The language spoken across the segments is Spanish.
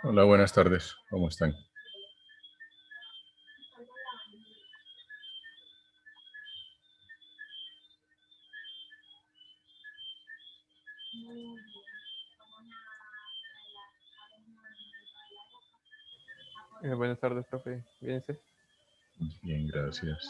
Hola, buenas tardes. ¿Cómo están? Buenas tardes, profe. Fíjense. Bien, gracias.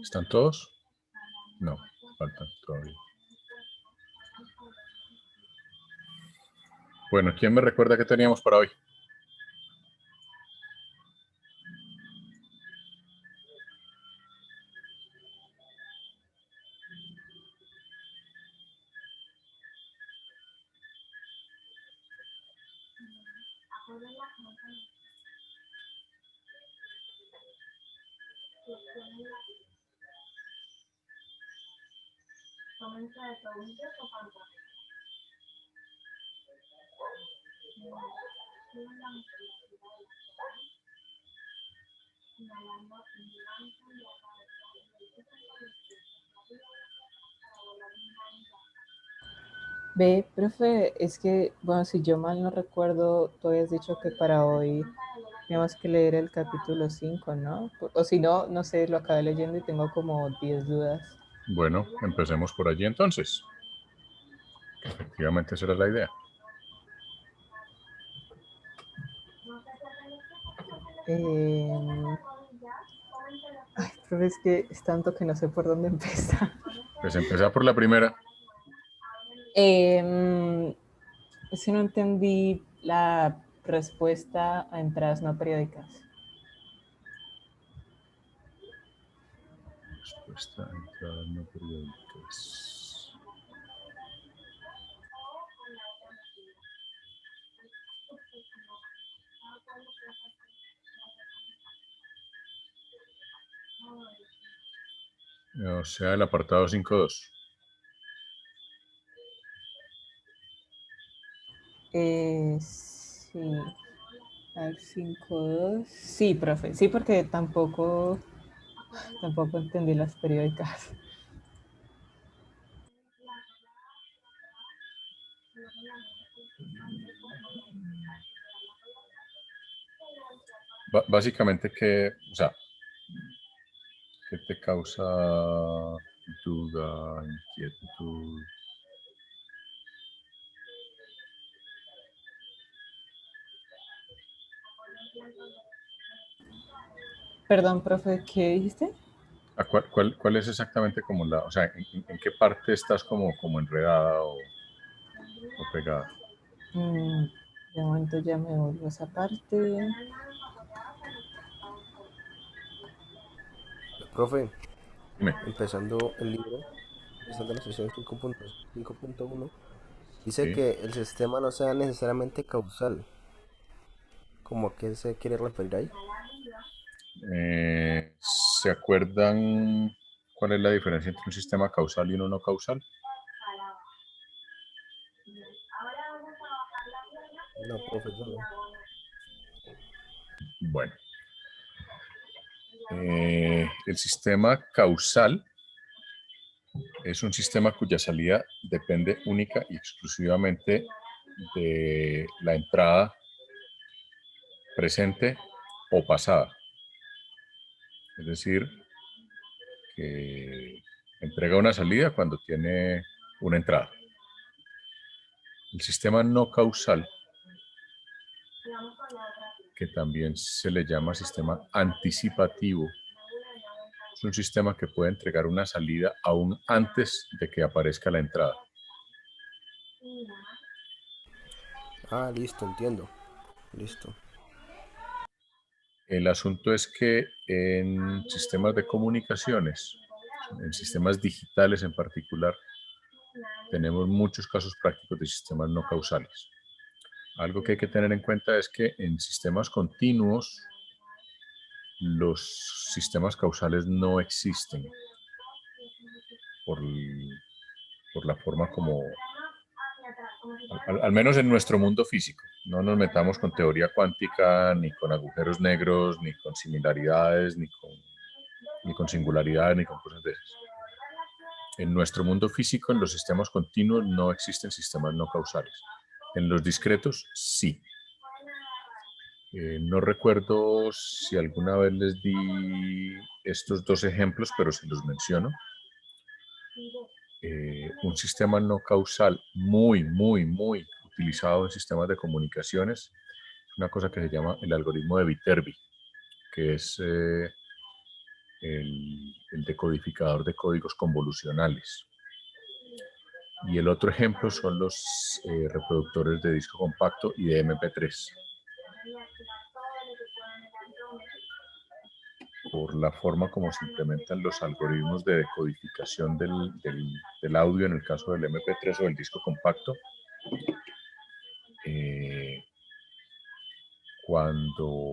¿Están todos? No, faltan todavía. Bueno, ¿quién me recuerda qué teníamos para hoy? Ve, profe, es que, bueno, si yo mal no recuerdo, tú habías dicho que para hoy teníamos que leer el capítulo 5, ¿no? O si no, no sé, lo acabé leyendo y tengo como 10 dudas. Bueno, empecemos por allí entonces. Efectivamente, esa era la idea. Eh, Ay, profe, es que es tanto que no sé por dónde empezar. Pues empezar por la primera. Es que no entendí la respuesta a entradas no periódicas. Respuesta a entradas no periódicas. O sea, el apartado 5.2. Sí, al 5.2. Sí, profe, sí, porque tampoco entendí las periódicas. Básicamente, o sea, ¿qué te causa duda, inquietud? Perdón, profe, ¿qué dijiste? ¿Cuál es exactamente como o sea, en qué parte estás como enredada o pegada? De momento ya me vuelvo a esa parte. Profe, Dime. empezando el libro, empezando la sesión 5.1, dice Sí. que el sistema no sea necesariamente causal. ¿Cómo a qué se quiere referir ahí? ¿Se acuerdan cuál es la diferencia entre un sistema causal y uno no causal? No, profesor, no. Bueno, el sistema causal es un sistema cuya salida depende única y exclusivamente de la entrada presente o pasada. Es decir, que entrega una salida cuando tiene una entrada. El sistema no causal, que también se le llama sistema anticipativo, es un sistema que puede entregar una salida aún antes de que aparezca la entrada. Ah, listo, entiendo. Listo. El asunto es que en sistemas de comunicaciones, en sistemas digitales en particular, tenemos muchos casos prácticos de sistemas no causales. Algo que hay que tener en cuenta es que en sistemas continuos los sistemas causales no existen por, por la forma como, al menos en nuestro mundo físico. No nos metamos con teoría cuántica, ni con agujeros negros, ni con similaridades, ni con singularidades, ni con cosas de esas. En nuestro mundo físico, en los sistemas continuos, no existen sistemas no causales. En los discretos, sí. No recuerdo si alguna vez les di estos dos ejemplos, pero se los menciono. Un sistema no causal muy utilizado en sistemas de comunicaciones es una cosa que se llama el algoritmo de Viterbi, que es el decodificador de códigos convolucionales. Y el otro ejemplo son los reproductores de disco compacto y de MP3. Por la forma como se implementan los algoritmos de decodificación del audio en el caso del MP3 o del disco compacto, cuando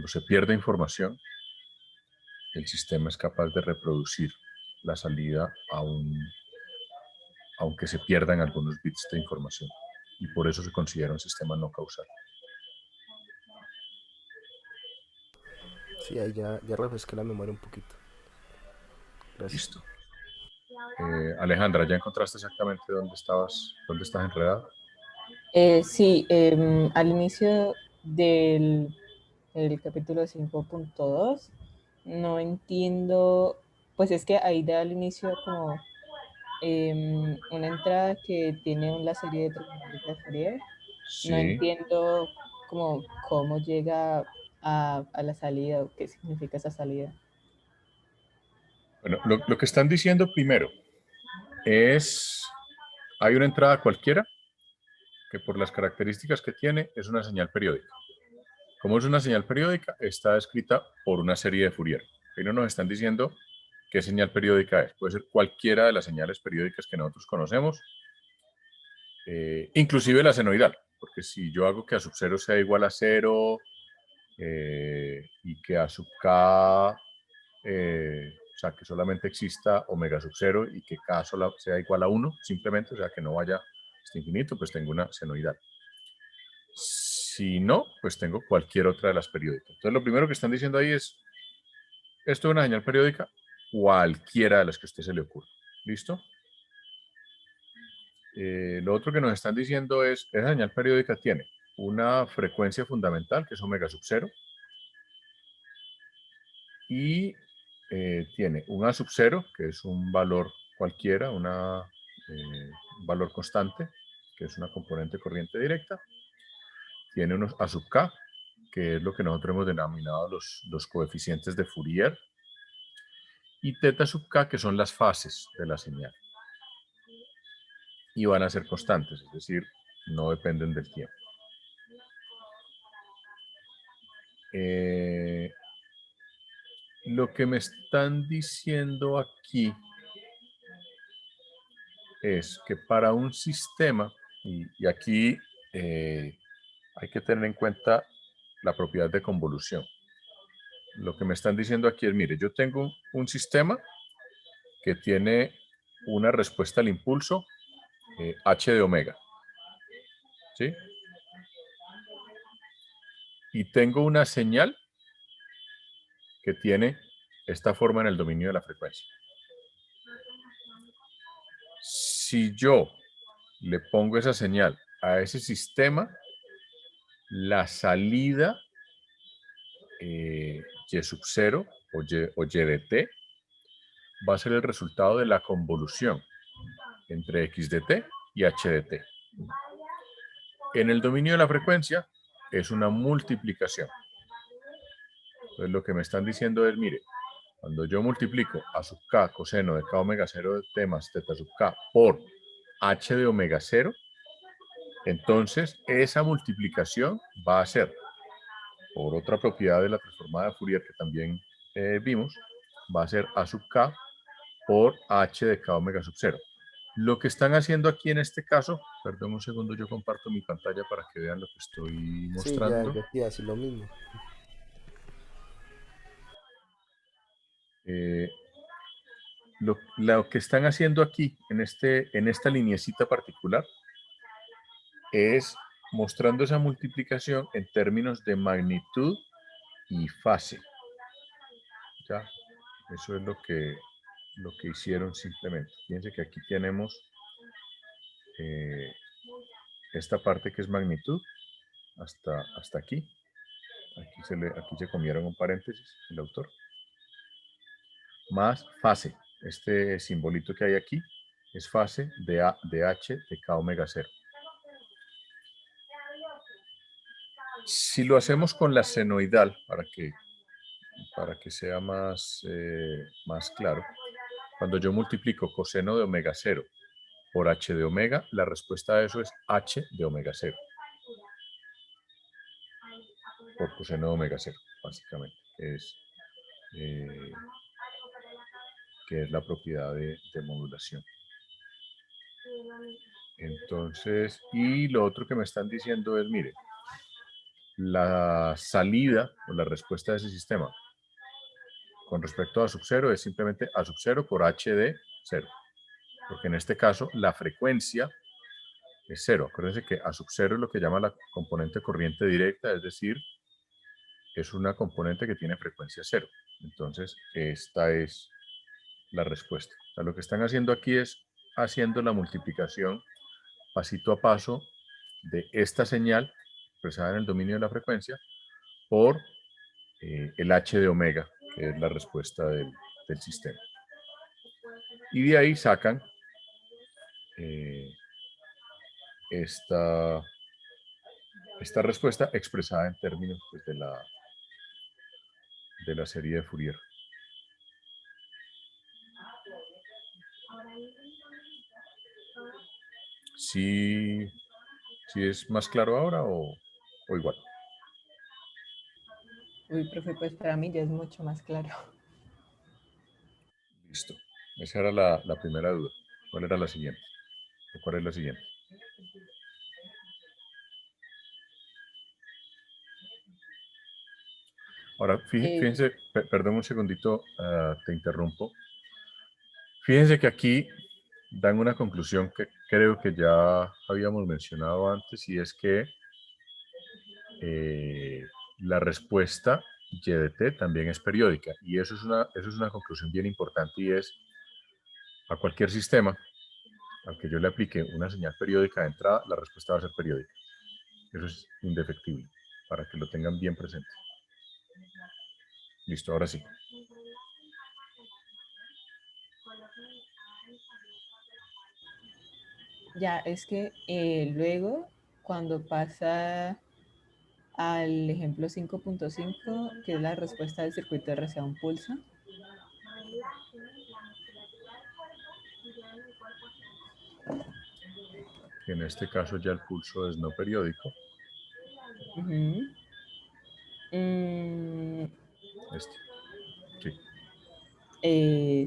se pierde información, el sistema es capaz de reproducir la salida aunque se pierdan algunos bits de información. Y por eso se considera un sistema no causal. Sí, ahí ya refresqué la memoria un poquito. Gracias. Listo. Alejandra, ¿ya encontraste exactamente dónde estás enredada? Sí, al inicio del capítulo 5.2 no entiendo, pues es que ahí da al inicio como una entrada que tiene la serie de transformaciones de Fourier. No Sí. entiendo cómo llega a la salida o qué significa esa salida. Bueno, lo que están diciendo primero es, hay una entrada cualquiera que por las características que tiene es una señal periódica. Como es una señal periódica, está escrita por una serie de Fourier. Ahí no nos están diciendo qué señal periódica es. Puede ser cualquiera de las señales periódicas que nosotros conocemos, inclusive la senoidal, porque si yo hago que A sub 0 sea igual a 0 y que A sub k, o sea, que solamente exista omega sub 0 y que k sea igual a 1, simplemente, o sea, que no vaya hasta infinito, pues tengo una senoidal. Si no, pues tengo cualquier otra de las periódicas. Entonces, lo primero que están diciendo ahí es, esto es una señal periódica, cualquiera de las que a usted se le ocurra. ¿Listo? Lo otro que nos están diciendo es, esa señal periódica tiene una frecuencia fundamental, que es omega sub 0, y tiene un A sub 0, que es un valor cualquiera, un valor constante, que es una componente corriente directa. Tiene unos A sub k, que es lo que nosotros hemos denominado los coeficientes de Fourier, y teta sub k, que son las fases de la señal. Y van a ser constantes, es decir, no dependen del tiempo. Lo que me están diciendo aquí es que para un sistema, y aquí hay que tener en cuenta la propiedad de convolución. lo que me están diciendo aquí es, mire, yo tengo un sistema que tiene una respuesta al impulso h de omega, ¿sí? Y tengo una señal que tiene esta forma en el dominio de la frecuencia. Si yo le pongo esa señal a ese sistema, la salida y sub 0 o y de t va a ser el resultado de la convolución entre x de t y h de t. En el dominio de la frecuencia es una multiplicación. Entonces lo que me están diciendo es, mire, cuando yo multiplico a sub k coseno de k omega 0 de t más teta sub k por h de omega 0, entonces esa multiplicación va a ser, por otra propiedad de la transformada de Fourier que también vimos, va a ser a sub k por h de k omega sub 0. Lo que están haciendo aquí en este caso, perdón un segundo, yo comparto mi pantalla para que vean lo que estoy Sí, ya, mostrando. yo estoy así lo mismo. Lo que están haciendo aquí en esta lineecita particular es mostrando esa multiplicación en términos de magnitud y fase. ¿Ya? Eso es lo que hicieron simplemente. Fíjense que aquí tenemos esta parte que es magnitud hasta aquí. Aquí se comieron un paréntesis el autor. Más fase. Este simbolito que hay aquí es fase de h de k omega 0. Si lo hacemos con la senoidal, para que sea más claro, cuando yo multiplico coseno de omega 0 por h de omega, la respuesta a eso es h de omega 0. Por coseno de omega 0, básicamente. Que es la propiedad de modulación. Entonces, y lo otro que me están diciendo es, mire, la salida o la respuesta de ese sistema con respecto a sub 0 es simplemente a sub 0 por h de 0. Porque en este caso la frecuencia es 0. Acuérdense que a sub 0 es lo que llama la componente corriente directa, es decir, es una componente que tiene frecuencia 0. Entonces, esta es la respuesta. O sea, lo que están haciendo aquí es haciendo la multiplicación pasito a paso de esta señal expresada en el dominio de la frecuencia por el h de omega, que es la respuesta del sistema. Y de ahí sacan esta respuesta expresada en términos pues, de la serie de Fourier. ¿Sí es más claro ahora o igual? Uy, profe, pues para mí ya es mucho más claro. Listo. Esa era la primera duda. ¿Cuál era la siguiente? ¿O cuál es la siguiente? Ahora, fíjense, perdón un segundito, te interrumpo. Fíjense que aquí dan una conclusión que creo que ya habíamos mencionado antes, y es que la respuesta y de t también es periódica. Y eso es una conclusión bien importante, y es a cualquier sistema al que yo le aplique una señal periódica de entrada, la respuesta va a ser periódica. Eso es indefectible, para que lo tengan bien presente. Listo, ahora sí. Ya, es que luego, cuando pasa al ejemplo 5.5, que es la respuesta del circuito RC a un pulso, En este caso ya el pulso es no periódico.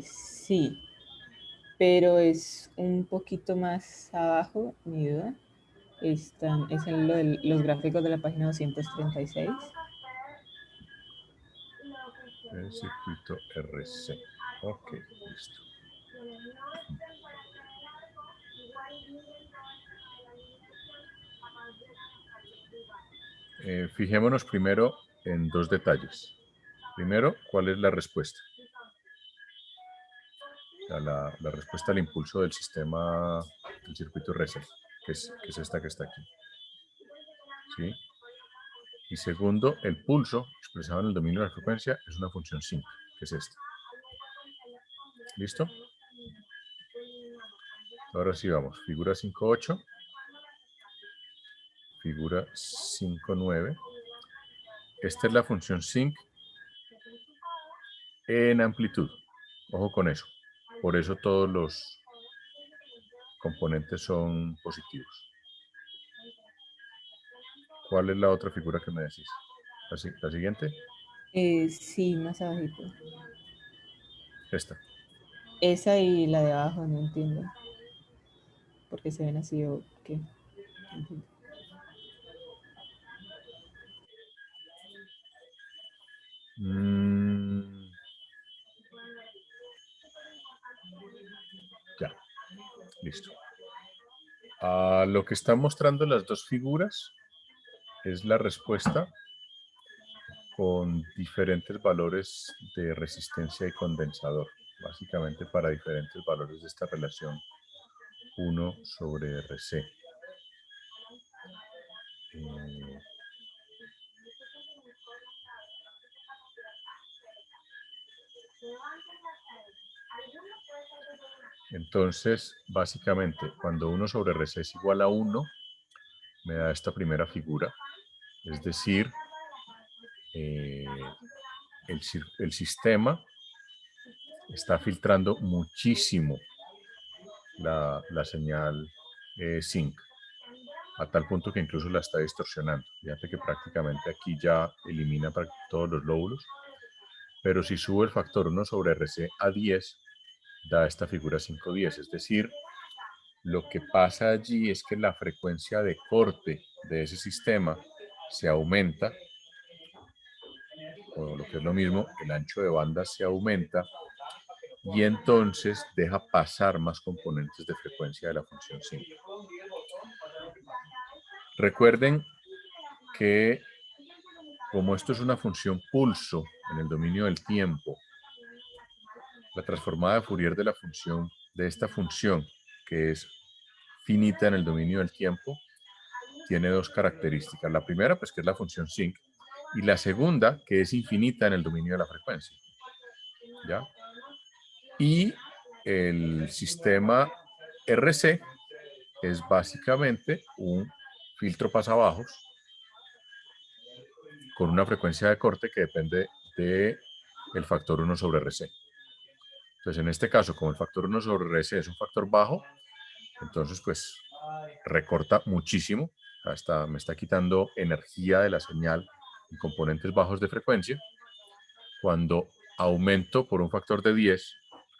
Sí, pero es un poquito más abajo, mi duda. Es en los gráficos de la página 236. el circuito RC. Ok, listo. Fijémonos primero en dos detalles. Primero, ¿cuál es la respuesta? O sea, la respuesta al impulso del sistema del circuito RC, que es esta que está aquí. ¿Sí? Y segundo, el pulso expresado en el dominio de la frecuencia es una función sinc, que es esta. ¿Listo? Ahora sí vamos. Figura 5.8. Figura 5.9. Esta es la función sinc en amplitud. Ojo con eso. Por eso todos los componentes son positivos. ¿Cuál es la otra figura que me decís? ¿La siguiente? Sí, más abajito. Esta. Esa y la de abajo, no entiendo. Porque se ven así o qué. No entiendo. Ya, listo. Lo que están mostrando las dos figuras es la respuesta con diferentes valores de resistencia y condensador, básicamente para diferentes valores de esta relación 1 sobre RC. Entonces, básicamente, cuando 1 sobre RC es igual a 1, me da esta primera figura, es decir, el sistema está filtrando muchísimo la señal sinc, a tal punto que incluso la está distorsionando. Fíjate que prácticamente aquí ya elimina todos los lóbulos, pero si subo el factor 1 sobre RC a 10, da esta figura 510, es decir, lo que pasa allí es que la frecuencia de corte de ese sistema se aumenta, o lo que es lo mismo, el ancho de banda se aumenta, y entonces deja pasar más componentes de frecuencia de la función sinc. Recuerden que como esto es una función pulso en el dominio del tiempo, la transformada de Fourier de esta función, que es finita en el dominio del tiempo, tiene dos características. La primera, pues que es la función sinc, y la segunda, que es infinita en el dominio de la frecuencia. ¿Ya? Y el sistema RC es básicamente un filtro pasabajos con una frecuencia de corte que depende del factor 1 sobre RC. Entonces, en este caso, como el factor 1 sobre RC es un factor bajo, entonces, pues, recorta muchísimo. Hasta me está quitando energía de la señal en componentes bajos de frecuencia. Cuando aumento por un factor de 10,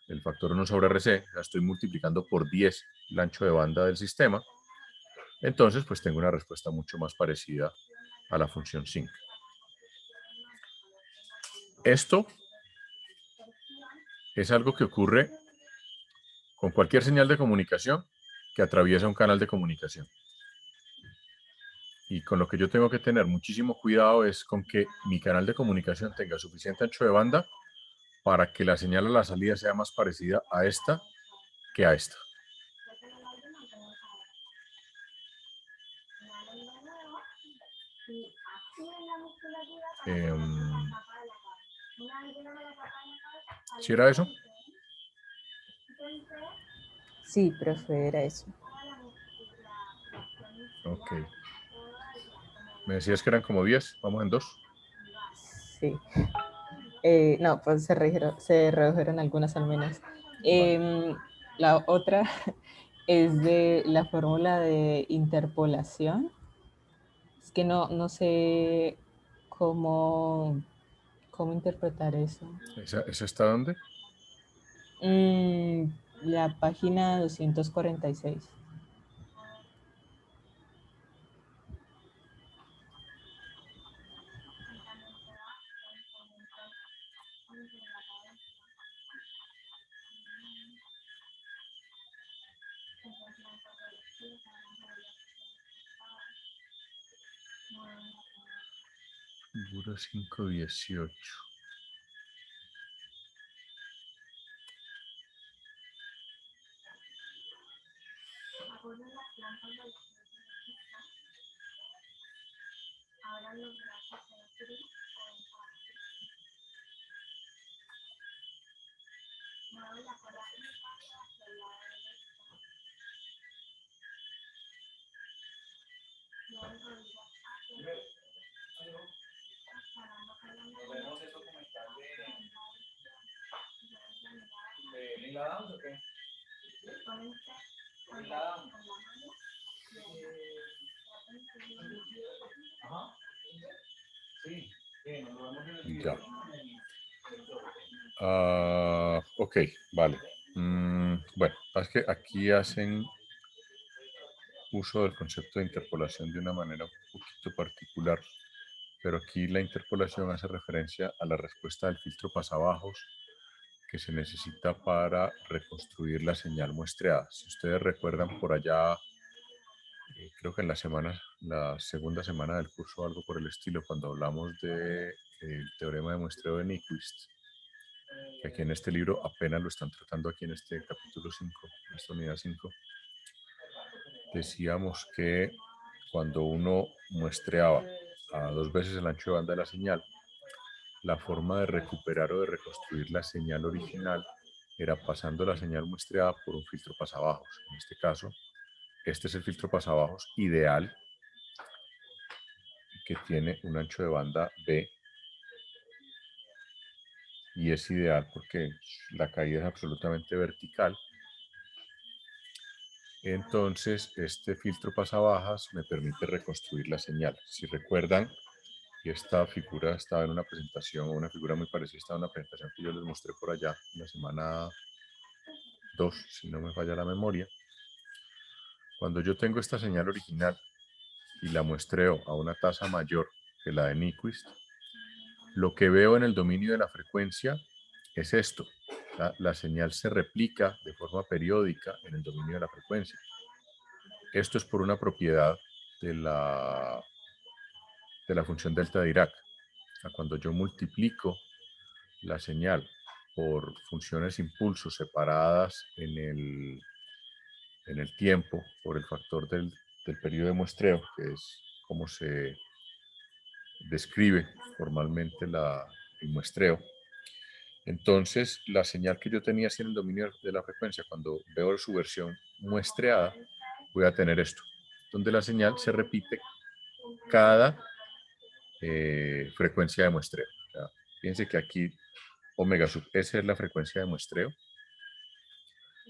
el factor 1 sobre RC, la estoy multiplicando por 10 el ancho de banda del sistema, entonces, pues, tengo una respuesta mucho más parecida a la función sinc. Esto es algo que ocurre con cualquier señal de comunicación que atraviesa un canal de comunicación. Y con lo que yo tengo que tener muchísimo cuidado es con que mi canal de comunicación tenga suficiente ancho de banda para que la señal a la salida sea más parecida a esta que a esta. ¿Sí era eso? Sí, profe, era eso. Ok. Me decías que eran como 10, vamos en 2. Sí. No, pues se redujeron algunas al menos. Vale. La otra es de la fórmula de interpolación. Es que no sé cómo interpretar eso. ¿Esa está dónde? La página 246. Figura 5.18. Ya. Ok, vale. Bueno, es que aquí hacen uso del concepto de interpolación de una manera un poquito particular, pero aquí la interpolación hace referencia a la respuesta del filtro pasabajos que se necesita para reconstruir la señal muestreada. Si ustedes recuerdan por allá, creo que en la segunda semana del curso o algo por el estilo, cuando hablamos del teorema de muestreo de Nyquist, que aquí en este libro apenas lo están tratando aquí en este capítulo 5, en esta unidad 5, decíamos que cuando uno muestreaba a 2 veces el ancho de banda de la señal, la forma de recuperar o de reconstruir la señal original era pasando la señal muestreada por un filtro pasabajos. En este caso, este es el filtro pasabajos ideal, que tiene un ancho de banda B, y es ideal porque la caída es absolutamente vertical. Entonces, este filtro pasabajas me permite reconstruir la señal. Si recuerdan, esta figura estaba en una presentación, o una figura muy parecida estaba en una presentación que yo les mostré por allá en la semana 2, si no me falla la memoria. Cuando yo tengo esta señal original y la muestreo a una tasa mayor que la de Nyquist, lo que veo en el dominio de la frecuencia es esto. La señal se replica de forma periódica en el dominio de la frecuencia. Esto es por una propiedad de la función delta de Dirac. O sea, cuando yo multiplico la señal por funciones impulsos separadas en el tiempo por el factor del periodo de muestreo, que es como se describe formalmente el muestreo. Entonces, la señal que yo tenía así en el dominio de la frecuencia, cuando veo su versión muestreada, voy a tener esto, donde la señal se repite cada frecuencia de muestreo. O sea, fíjense que aquí omega sub S es la frecuencia de muestreo,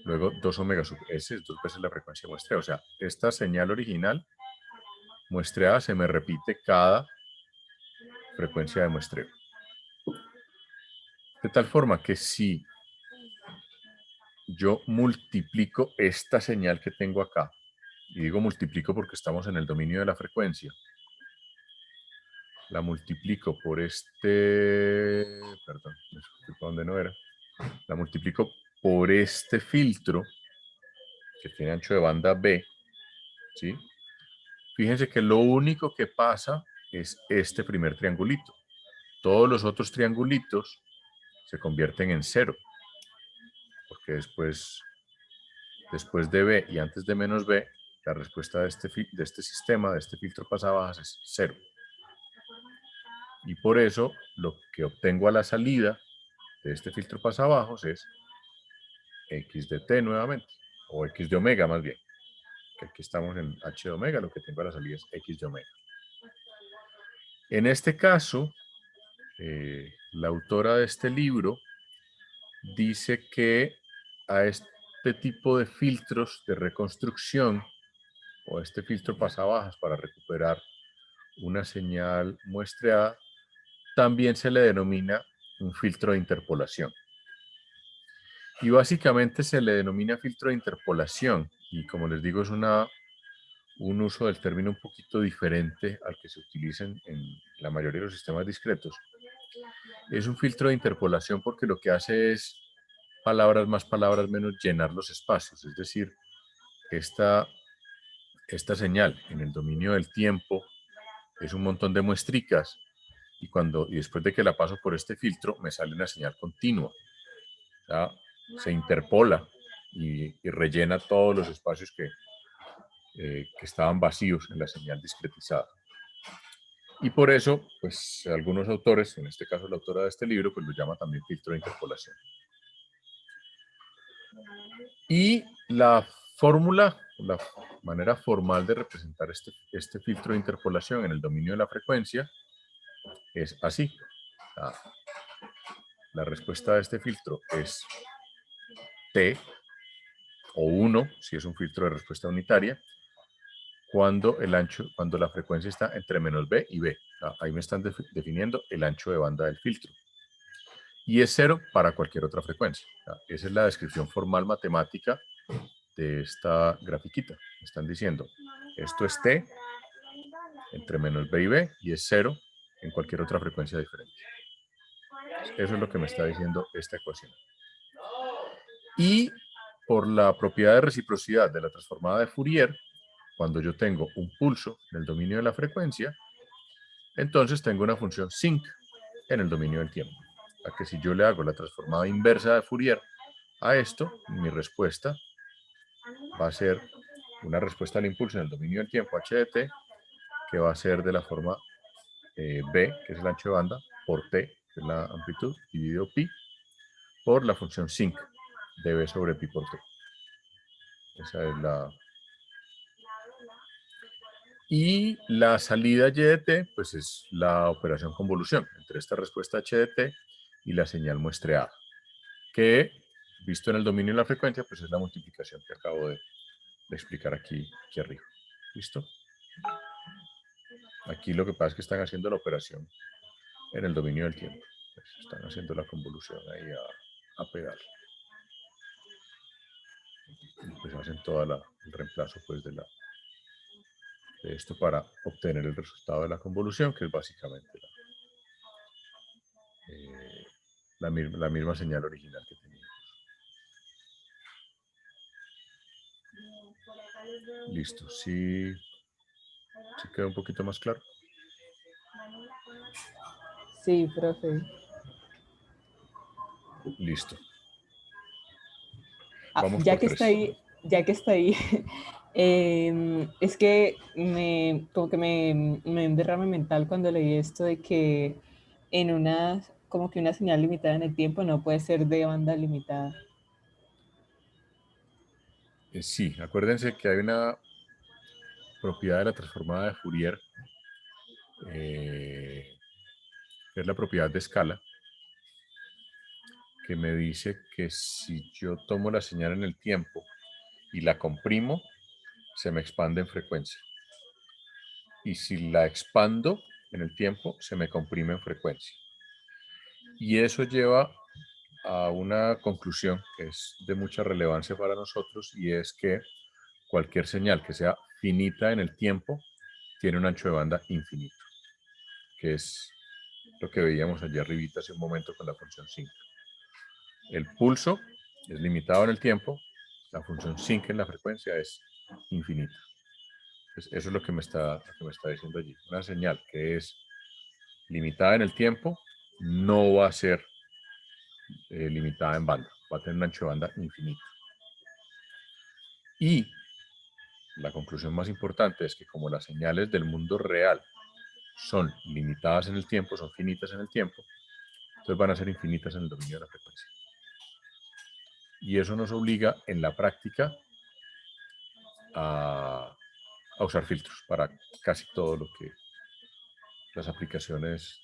luego 2 omega sub S es 2 veces la frecuencia de muestreo. O sea, esta señal original muestreada se me repite cada frecuencia de muestreo. De tal forma que si yo multiplico esta señal que tengo acá, y digo multiplico porque estamos en el dominio de la frecuencia, la multiplico por perdón, donde no era, la multiplico por este filtro que tiene ancho de banda B, ¿sí? Fíjense que lo único que pasa es este primer triangulito. Todos los otros triangulitos se convierten en 0, porque después de B y antes de menos B, la respuesta de este sistema, de este filtro pasabajas, es 0. Y por eso lo que obtengo a la salida de este filtro pasabajos es x de t nuevamente, o x de omega más bien, que aquí estamos en h de omega, lo que tengo a la salida es x de omega. En este caso, la autora de este libro dice que a este tipo de filtros de reconstrucción, o este filtro pasabajas para recuperar una señal muestreada, también se le denomina un filtro de interpolación. Y básicamente se le denomina filtro de interpolación, y como les digo, es un uso del término un poquito diferente al que se utiliza en la mayoría de los sistemas discretos. Es un filtro de interpolación porque lo que hace es palabras más, palabras menos, llenar los espacios. Es decir, esta señal en el dominio del tiempo es un montón de muestricas, y después de que la paso por este filtro, me sale una señal continua. O sea, se interpola y rellena todos los espacios que estaban vacíos en la señal discretizada. Y por eso, pues algunos autores, en este caso la autora de este libro, pues lo llama también filtro de interpolación. Y la fórmula, la manera formal de representar este filtro de interpolación en el dominio de la frecuencia es así. La respuesta de este filtro es T, o 1, si es un filtro de respuesta unitaria, cuando la frecuencia está entre -b y b. Ahí me están definiendo el ancho de banda del filtro. Y es 0 para cualquier otra frecuencia. Esa es la descripción formal matemática de esta grafiquita. Me están diciendo, esto es T entre -b y b, y es 0 en cualquier otra frecuencia diferente. Eso es lo que me está diciendo esta ecuación. Y por la propiedad de reciprocidad de la transformada de Fourier, cuando yo tengo un pulso en el dominio de la frecuencia, entonces tengo una función sinc en el dominio del tiempo. A que si yo le hago la transformada inversa de Fourier a esto, mi respuesta va a ser una respuesta al impulso en el dominio del tiempo h de t, que va a ser de la forma b, que es el ancho de banda, por t, que es la amplitud, dividido pi, por la función sinc de b sobre pi por t. Esa es la... Y la salida y de t, pues es la operación convolución entre esta respuesta h de t y la señal muestreada, que, visto en el dominio de la frecuencia, pues es la multiplicación que acabo de explicar aquí arriba. ¿Listo? Aquí lo que pasa es que están haciendo la operación en el dominio del tiempo. Pues están haciendo la convolución ahí a pegar. Y pues hacen todo el reemplazo pues de esto para obtener el resultado de la convolución, que es básicamente la misma señal original que teníamos. Listo, ¿sí queda un poquito más claro? Sí, profe. Listo. Ah, Vamos ya por que 3. está ahí, es que como que me dio un derrame mental cuando leí esto de que como que una señal limitada en el tiempo no puede ser de banda limitada. Sí, acuérdense que hay una propiedad de la transformada de Fourier, que es la propiedad de escala, que me dice que si yo tomo la señal en el tiempo y la comprimo, se me expande en frecuencia. Y si la expando en el tiempo, se me comprime en frecuencia. Y eso lleva a una conclusión que es de mucha relevancia para nosotros, y es que cualquier señal que sea finita en el tiempo tiene un ancho de banda infinito, que es lo que veíamos allá arribita hace un momento con la función sinc. El pulso es limitado en el tiempo, la función sinc en la frecuencia es infinita. Entonces, eso es lo que me está diciendo allí. Una señal que es limitada en el tiempo no va a ser limitada en banda, va a tener un ancho de banda infinito. Y la conclusión más importante es que como las señales del mundo real son limitadas en el tiempo, son finitas en el tiempo, entonces van a ser infinitas en el dominio de la frecuencia. Y eso nos obliga en la práctica a usar filtros para casi todo lo que las aplicaciones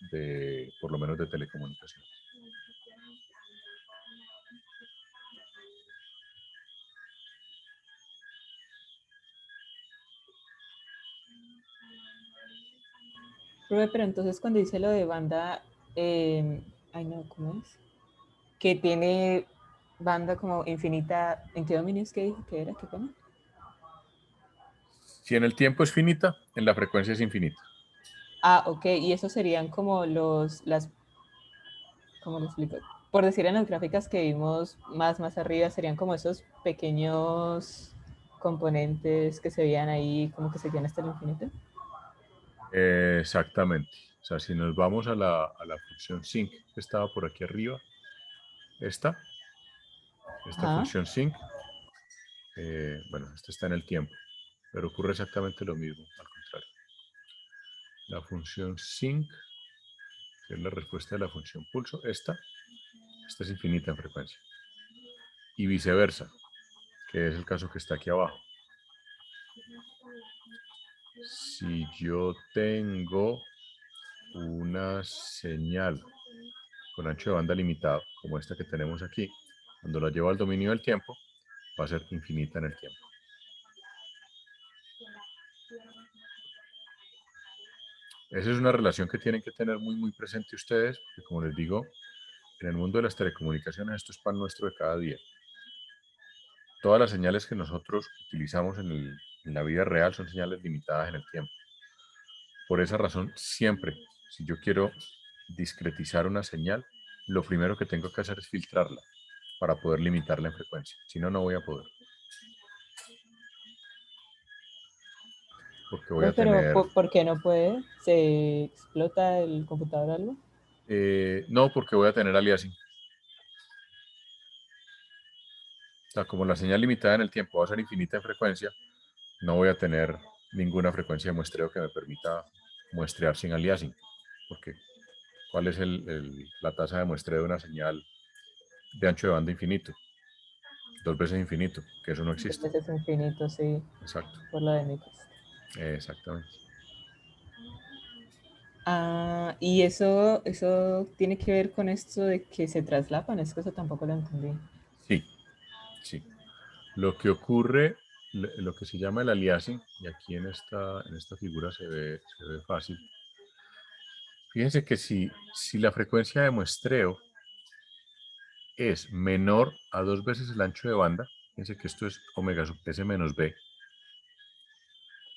por lo menos de telecomunicaciones. Profe, pero entonces cuando dice lo de banda, ay no, ¿cómo es? Que tiene banda como infinita, ¿en qué dominios que dijo que era? ¿Qué pone? Si en el tiempo es finita, en la frecuencia es infinita. Ah, ok, y esos serían como ¿cómo lo explico? Por decir, en las gráficas que vimos más arriba, serían como esos pequeños componentes que se veían ahí, como que seguían hasta el infinito. Exactamente. O sea, si nos vamos a la función sync que estaba por aquí arriba, esta Ajá. función sync, bueno, esta está en el tiempo, pero ocurre exactamente lo mismo, al contrario. La función sync, que es la respuesta de la función pulso, esta es infinita en frecuencia. Y viceversa, que es el caso que está aquí abajo. Si yo tengo una señal con ancho de banda limitado, como esta que tenemos aquí, cuando la llevo al dominio del tiempo, va a ser infinita en el tiempo. Esa es una relación que tienen que tener muy presente ustedes, porque como les digo, en el mundo de las telecomunicaciones esto es pan nuestro de cada día. Todas las señales que nosotros utilizamos en la vida real son señales limitadas en el tiempo. Por esa razón, siempre, si yo quiero discretizar una señal, lo primero que tengo que hacer es filtrarla para poder limitarla en frecuencia. Si no, no voy a poder. Porque voy a Pero tener... ¿por qué no puede? ¿Se explota el computador o algo? no, porque voy a tener aliasing. O sea, como la señal limitada en el tiempo va a ser infinita en frecuencia, no voy a tener ninguna frecuencia de muestreo que me permita muestrear sin aliasing. Porque, ¿cuál es la tasa de muestreo de una señal de ancho de banda infinito? 2 veces infinito, que eso no existe. Entonces es infinito, sí, Exacto. por lo de Nyquist. Exactamente. Ah, y eso tiene que ver con esto de que se traslapan, es que eso tampoco lo entendí. Sí, sí. Lo que ocurre, lo que se llama el aliasing, y aquí en esta figura se ve fácil. Fíjense que si la frecuencia de muestreo es menor a 2 veces el ancho de banda, fíjense que esto es omega sub s menos b.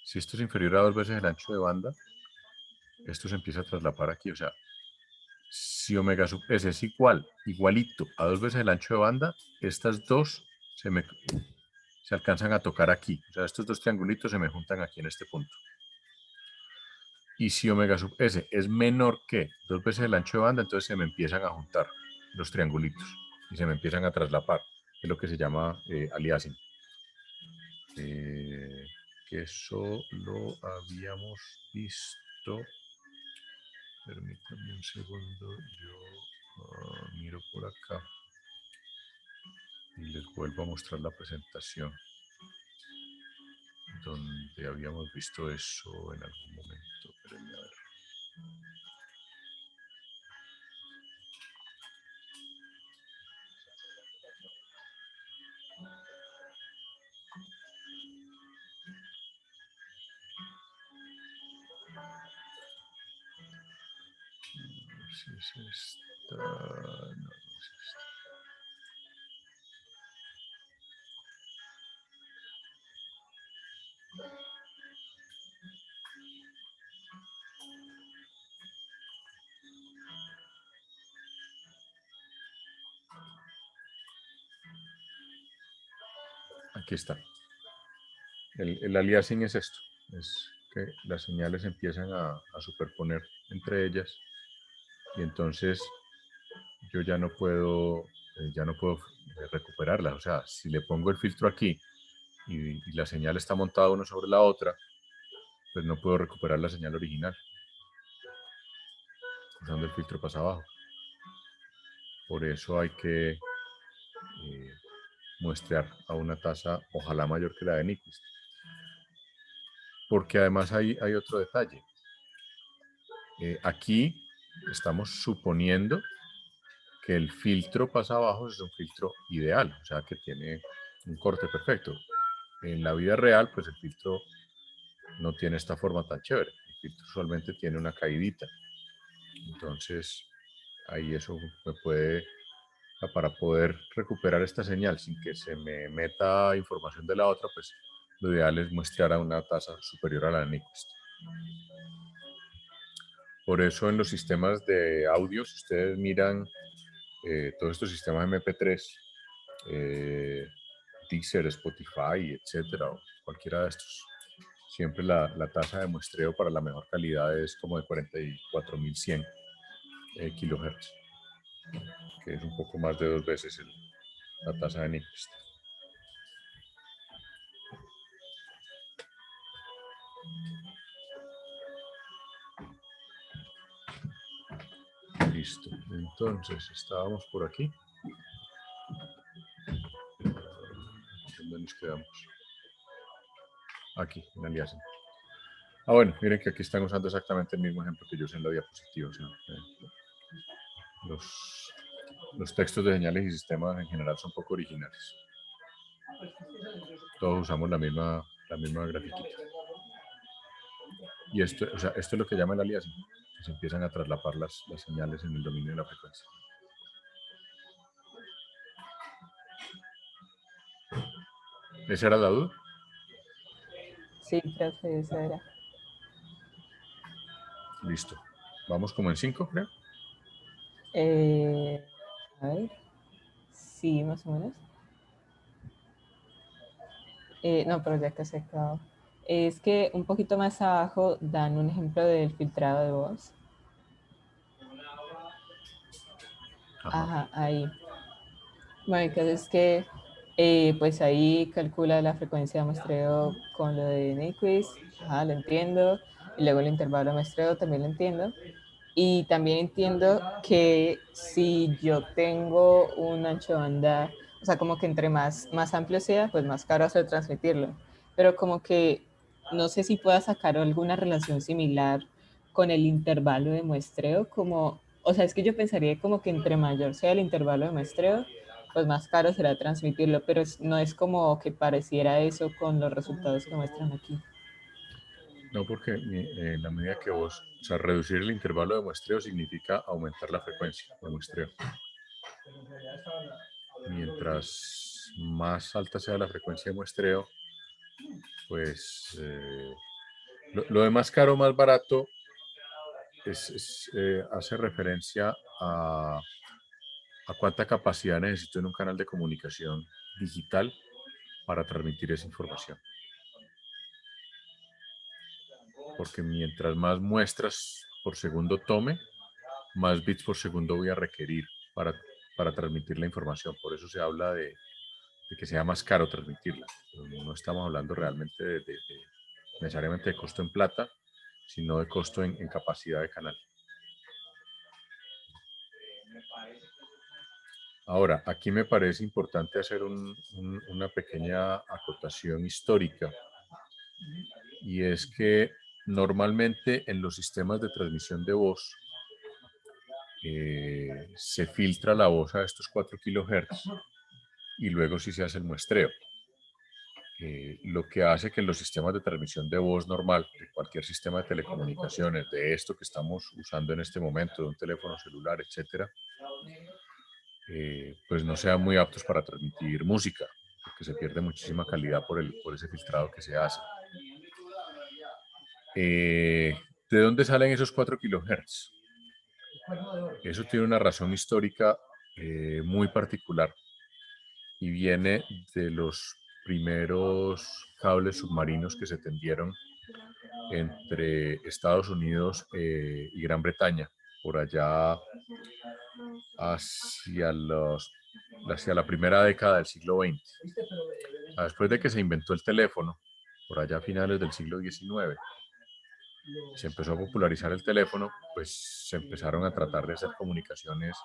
Si esto es inferior a 2 veces el ancho de banda, esto se empieza a traslapar aquí. O sea, si omega sub s es igualito a 2 veces el ancho de banda, estas dos se alcanzan a tocar aquí. O sea, estos dos triangulitos se me juntan aquí en este punto. Y si omega sub s es menor que 2 veces el ancho de banda, entonces se me empiezan a juntar los triangulitos y se me empiezan a traslapar. Es lo que se llama aliasing. Que eso lo habíamos visto. Permítanme un segundo, yo miro por acá y les vuelvo a mostrar la presentación donde habíamos visto eso en algún momento. Espérenme a ver. Si es esta, no es esta. Aquí está. El aliasing es esto, es que las señales empiezan a superponer entre ellas y entonces yo ya no puedo recuperarlas. O sea, si le pongo el filtro aquí y la señal está montada una sobre la otra, pues no puedo recuperar la señal original usando el filtro pasa abajo. Por eso hay que muestrear a una tasa ojalá mayor que la de Nyquist. Porque además hay otro detalle. Aquí estamos suponiendo que el filtro pasa abajo es un filtro ideal, o sea que tiene un corte perfecto. En la vida real, pues el filtro no tiene esta forma tan chévere. El filtro usualmente tiene una caidita. Entonces, ahí eso me puede, para poder recuperar esta señal sin que se me meta información de la otra, pues lo ideal es muestrear a una tasa superior a la de Nyquist. Por eso en los sistemas de audio, si ustedes miran todos estos sistemas MP3, Deezer, Spotify, etcétera, o cualquiera de estos, siempre la tasa de muestreo para la mejor calidad es como de 44.100 kilohertz, que es un poco más de 2 veces la tasa de Nyquist. Listo, entonces estábamos por aquí. ¿Dónde nos quedamos? Aquí, en Aliasing. Bueno, miren que aquí están usando exactamente el mismo ejemplo que yo usé en la diapositiva. O sea, los textos de señales y sistemas en general son poco originales. Todos usamos la misma grafiquita. Y esto, o sea, esto es lo que llama el aliasing. Se empiezan a traslapar las señales en el dominio de la frecuencia. ¿Esa era la duda? Sí, profe, esa era. Listo. Vamos como en 5, creo. A ver. Sí, más o menos. No, pero ya que se acabó. Es que un poquito más abajo dan un ejemplo del filtrado de voz. Ajá, ahí. Bueno, entonces es que pues ahí calcula la frecuencia de muestreo con lo de Nyquist, ajá, lo entiendo, y luego el intervalo de muestreo también lo entiendo. Y también entiendo que si yo tengo un ancho de banda, o sea, como que entre más amplio sea, pues más caro hacer transmitirlo. Pero como que no sé si pueda sacar alguna relación similar con el intervalo de muestreo, como, o sea, es que yo pensaría como que entre mayor sea el intervalo de muestreo, pues más caro será transmitirlo, pero no es como que pareciera eso con los resultados que muestran aquí. No, porque en la medida que vos, o sea, reducir el intervalo de muestreo significa aumentar la frecuencia de muestreo. Mientras más alta sea la frecuencia de muestreo, pues lo de más caro o más barato hace referencia a cuánta capacidad necesito en un canal de comunicación digital para transmitir esa información. Porque mientras más muestras por segundo tome, más bits por segundo voy a requerir para transmitir la información. Por eso se habla de que sea más caro transmitirla. No estamos hablando realmente necesariamente de costo en plata, sino de costo en capacidad de canal. Ahora, aquí me parece importante hacer una pequeña acotación histórica, y es que normalmente en los sistemas de transmisión de voz se filtra la voz a estos 4 kHz y luego sí se hace el muestreo. Lo que hace que en los sistemas de transmisión de voz normal, de cualquier sistema de telecomunicaciones, de esto que estamos usando en este momento, de un teléfono celular, etcétera, pues no sean muy aptos para transmitir música, porque se pierde muchísima calidad por ese filtrado que se hace. ¿De dónde salen esos 4 kHz? Eso tiene una razón histórica muy particular y viene de los primeros cables submarinos que se tendieron entre Estados Unidos y Gran Bretaña, por allá hacia la primera década del siglo XX. Después de que se inventó el teléfono, por allá a finales del siglo XIX, se empezó a popularizar el teléfono, pues se empezaron a tratar de hacer comunicaciones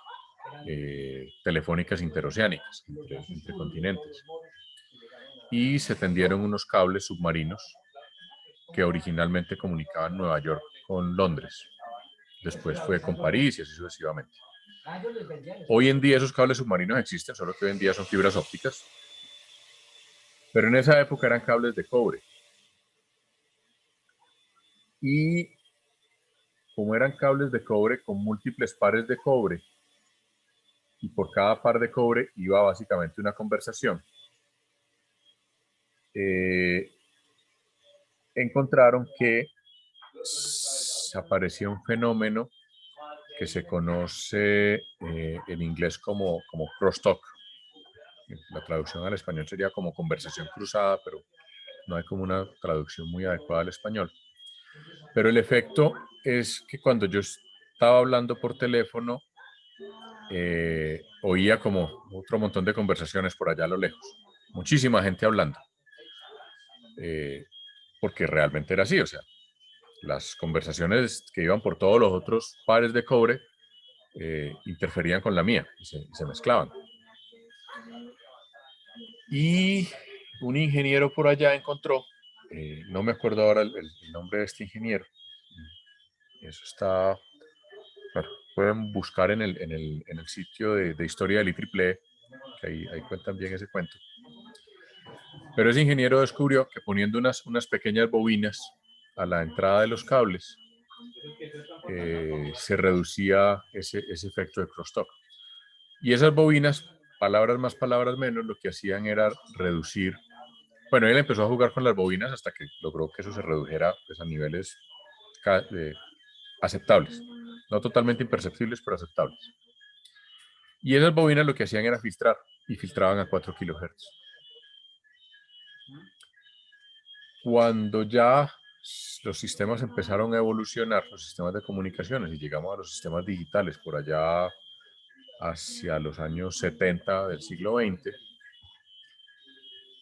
telefónicas interoceánicas, entre continentes. Y se tendieron unos cables submarinos que originalmente comunicaban Nueva York con Londres. Después fue con París y así sucesivamente. Hoy en día esos cables submarinos existen, solo que hoy en día son fibras ópticas. Pero en esa época eran cables de cobre. Y como eran cables de cobre con múltiples pares de cobre, y por cada par de cobre iba básicamente una conversación, encontraron que aparecía un fenómeno que se conoce en inglés como crosstalk. La traducción al español sería como conversación cruzada, pero no hay como una traducción muy adecuada al español. Pero el efecto es que cuando yo estaba hablando por teléfono, oía como otro montón de conversaciones por allá a lo lejos. Muchísima gente hablando. Porque realmente era así, o sea, las conversaciones que iban por todos los otros pares de cobre interferían con la mía y se mezclaban. Y un ingeniero por allá encontró, no me acuerdo ahora el nombre de este ingeniero, eso está, bueno, pueden buscar en el sitio de historia del IEEE, que ahí cuentan bien ese cuento. Pero ese ingeniero descubrió que poniendo unas pequeñas bobinas a la entrada de los cables, se reducía ese efecto de crosstalk. Y esas bobinas, palabras más, palabras menos, lo que hacían era reducir. Bueno, él empezó a jugar con las bobinas hasta que logró que eso se redujera pues, a niveles aceptables. No totalmente imperceptibles, pero aceptables. Y esas bobinas lo que hacían era filtrar, y filtraban a 4 kHz. Cuando ya los sistemas empezaron a evolucionar, los sistemas de comunicaciones, y llegamos a los sistemas digitales por allá hacia los años 70 del siglo XX,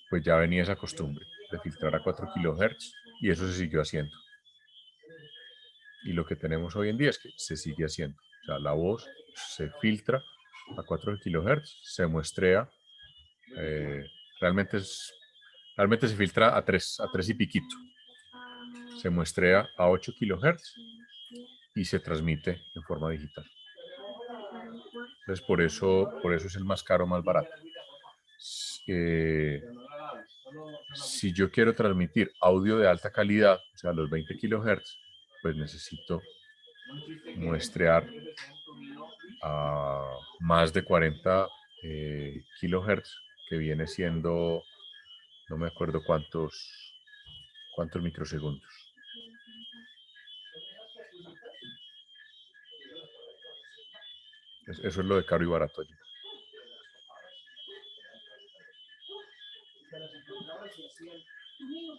pues ya venía esa costumbre de filtrar a 4 kHz y eso se siguió haciendo. Y lo que tenemos hoy en día es que se sigue haciendo. O sea, la voz se filtra a 4 kHz, se muestrea, realmente se filtra a 3 y piquito. Se muestrea a 8 kHz y se transmite en forma digital. Entonces, por eso es el más caro, más barato. Si yo quiero transmitir audio de alta calidad, o sea, los 20 kHz, pues necesito muestrear a más de 40 kHz, que viene siendo, no me acuerdo cuántos microsegundos. Eso es lo de caro y barato allí.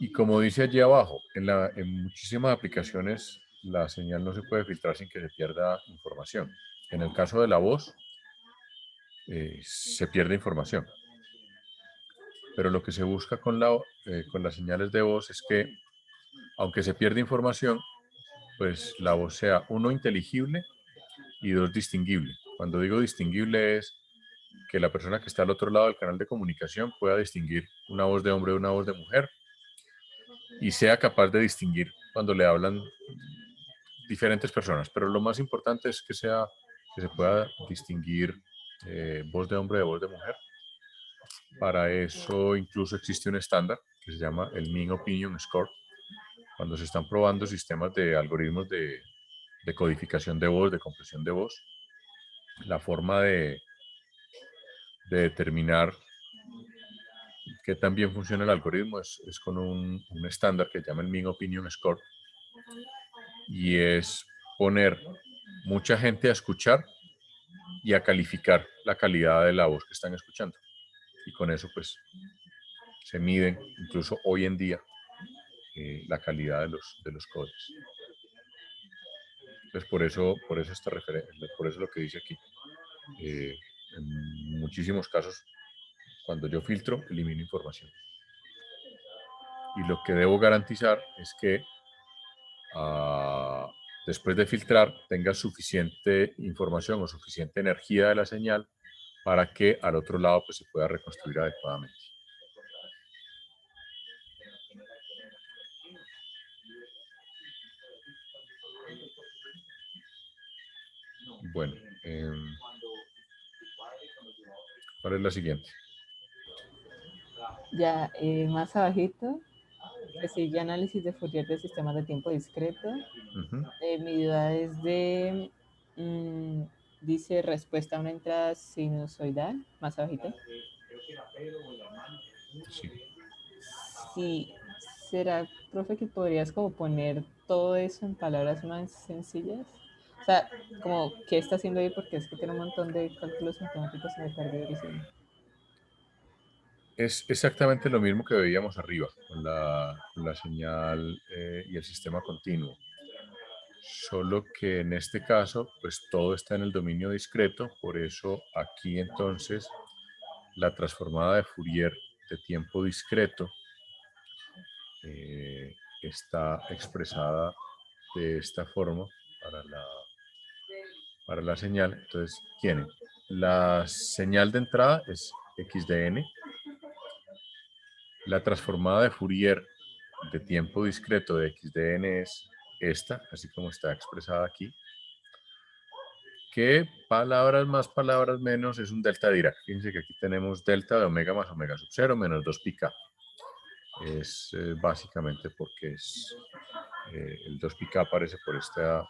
Y como dice allí abajo, en muchísimas aplicaciones la señal no se puede filtrar sin que se pierda información. En el caso de la voz, se pierde información. Pero lo que se busca con las señales de voz es que, aunque se pierde información, pues la voz sea, uno, inteligible y dos, distinguible. Cuando digo distinguible es que la persona que está al otro lado del canal de comunicación pueda distinguir una voz de hombre de una voz de mujer y sea capaz de distinguir cuando le hablan diferentes personas. Pero lo más importante es que se pueda distinguir voz de hombre de voz de mujer. Para eso incluso existe un estándar que se llama el Mean Opinion Score. Cuando se están probando sistemas de algoritmos de codificación de voz, de compresión de voz, la forma de determinar qué tan bien funciona el algoritmo es con un estándar que se llama el Mean Opinion Score, y es poner mucha gente a escuchar y a calificar la calidad de la voz que están escuchando. Y con eso pues se miden, incluso hoy en día, la calidad de los codes. Entonces por eso por eso lo que dice aquí. En muchísimos casos, cuando yo filtro, elimino información. Y lo que debo garantizar es que después de filtrar tenga suficiente información o suficiente energía de la señal para que al otro lado pues, se pueda reconstruir adecuadamente. Bueno, ¿cuál es la siguiente? Ya, más abajito, que sigue análisis de Fourier de sistemas de tiempo discreto. Medidades de, dice respuesta a una entrada sinusoidal, más abajito. Sí. Sí, ¿será, profe, que podrías como poner todo eso en palabras más sencillas? O sea, como, ¿qué está haciendo ahí? Porque es que tiene un montón de cálculos matemáticos y me perdí durísimo. Es exactamente lo mismo que veíamos arriba, con la señal y el sistema continuo. Solo que en este caso, pues todo está en el dominio discreto, por eso aquí entonces la transformada de Fourier de tiempo discreto está expresada de esta forma para la señal. Entonces tiene la señal de entrada es x de n, la transformada de Fourier de tiempo discreto de x de n es esta, así como está expresada aquí, que palabras más, palabras menos es un delta Dirac. Fíjense que aquí tenemos delta de omega más omega sub 0 menos 2 pi k. Es básicamente porque es el 2 pi k aparece por esta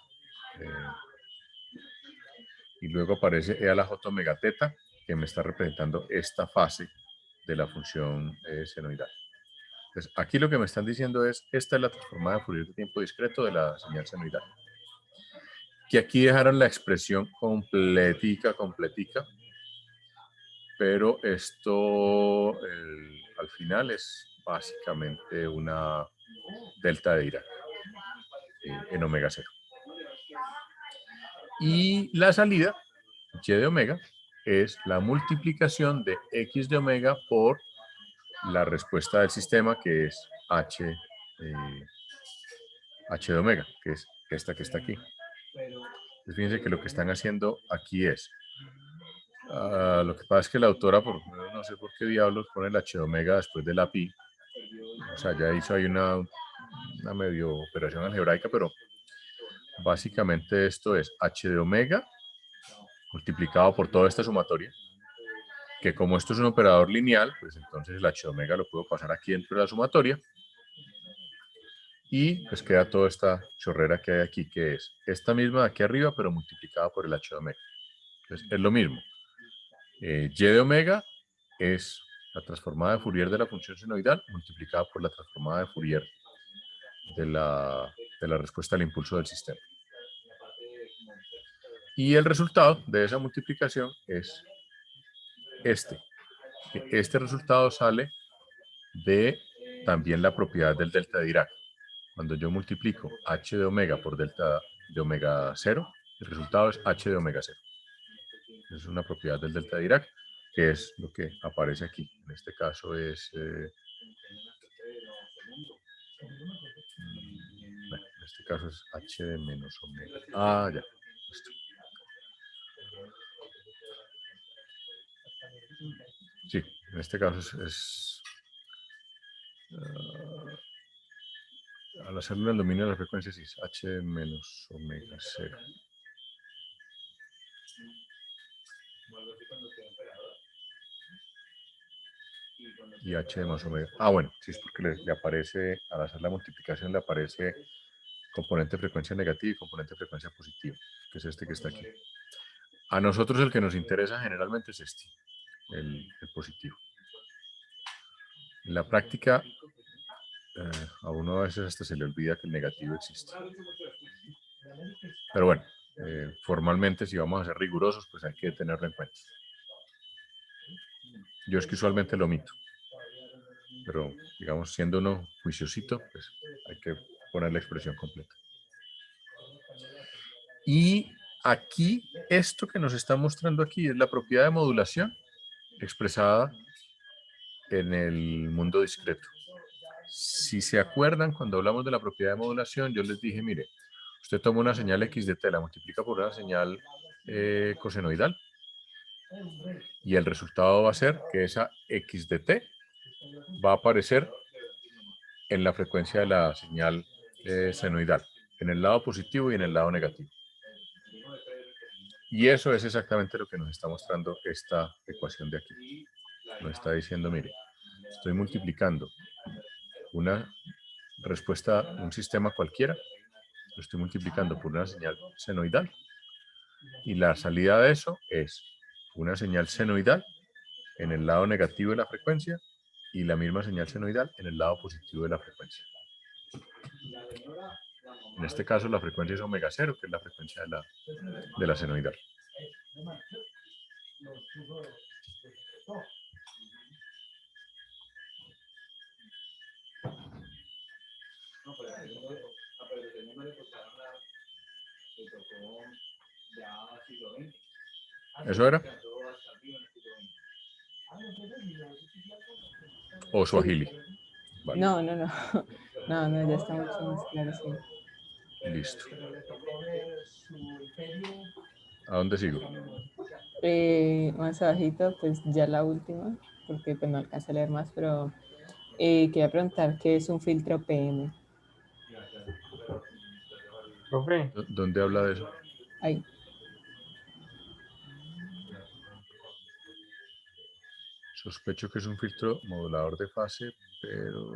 y luego aparece e a la j omega teta, que me está representando esta fase de la función senoidal. Entonces, aquí lo que me están diciendo es, esta es la transformada de Fourier de tiempo discreto de la señal senoidal. Que aquí dejaron la expresión completica, pero esto al final es básicamente una delta de Dirac en omega 0. Y la salida, y de omega, es la multiplicación de x de omega por la respuesta del sistema, que es h de omega, que es esta que está aquí. Entonces, fíjense que lo que están haciendo aquí es, lo que pasa es que la autora, no sé por qué diablos, pone el h de omega después de la pi. O sea, ya hizo ahí una medio operación algebraica, pero básicamente esto es h de omega multiplicado por toda esta sumatoria, que como esto es un operador lineal, pues entonces el h de omega lo puedo pasar aquí dentro de la sumatoria, y pues queda toda esta chorrera que hay aquí, que es esta misma de aquí arriba, pero multiplicada por el h de omega. Entonces es lo mismo. Y de omega es la transformada de Fourier de la función senoidal multiplicada por la transformada de Fourier de la respuesta al impulso del sistema. Y el resultado de esa multiplicación es este. Este resultado sale de también la propiedad del delta de Dirac. Cuando yo multiplico h de omega por delta de omega 0, el resultado es h de omega 0. Es una propiedad del delta de Dirac, que es lo que aparece aquí. En este caso es... bueno, en este caso es h de menos omega. Ah, ya. Listo. Sí, en este caso al hacerlo en el dominio de las frecuencias es h de menos omega 0. Y h de más omega. Ah, bueno, sí, es porque le aparece, al hacer la multiplicación, le aparece componente de frecuencia negativa y componente de frecuencia positiva, que es este que está aquí. A nosotros el que nos interesa generalmente es este, el positivo. En la práctica, a uno a veces hasta se le olvida que el negativo existe. Pero bueno, formalmente, si vamos a ser rigurosos, pues hay que tenerlo en cuenta. Yo es que usualmente lo omito. Pero, digamos, siendo uno juiciosito, pues hay que poner la expresión completa. Y aquí, esto que nos está mostrando aquí es la propiedad de modulación expresada en el mundo discreto. Si se acuerdan, cuando hablamos de la propiedad de modulación, yo les dije, mire, usted toma una señal x de t, la multiplica por una señal cosenoidal, y el resultado va a ser que esa x de t va a aparecer en la frecuencia de la señal senoidal, en el lado positivo y en el lado negativo. Y eso es exactamente lo que nos está mostrando esta ecuación de aquí. Nos está diciendo, mire, estoy multiplicando una respuesta, un sistema cualquiera, lo estoy multiplicando por una señal senoidal, y la salida de eso es una señal senoidal en el lado negativo de la frecuencia y la misma señal senoidal en el lado positivo de la frecuencia. En este caso la frecuencia es omega 0, que es la frecuencia de la senoidal. ¿Eso era? ¿O Swahili? Vale, No, no, no. No, no, ya está mucho más claro, sí. listo. ¿A dónde sigo? Más abajito, pues ya la última, porque pues no alcancé a leer más, pero quería preguntar qué es un filtro PM. Profe, ¿Dónde habla de eso? Ahí. Sospecho que es un filtro modulador de fase, pero...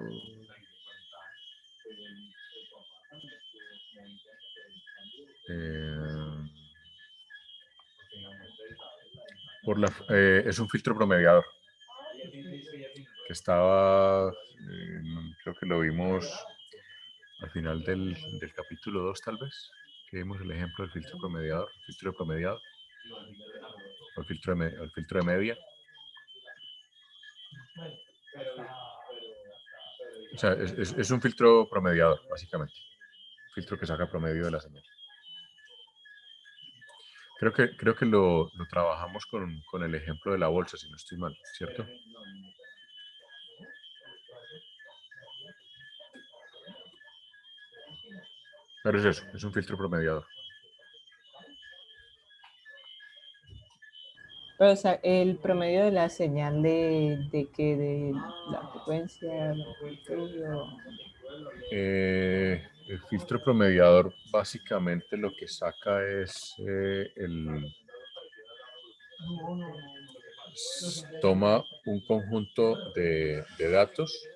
es un filtro promediador que estaba, creo que lo vimos al final del capítulo 2 tal vez, que vimos el ejemplo del filtro promediador, filtro de promediado, o el filtro de media. O sea, es un filtro promediador, básicamente. Filtro que saca promedio de la señal. Creo que lo trabajamos con el ejemplo de la bolsa, si no estoy mal, ¿cierto? Pero es eso, es un filtro promediador. Pero, o sea, el promedio de la señal de la frecuencia, la amplitud, El filtro promediador básicamente lo que saca es toma un conjunto de datos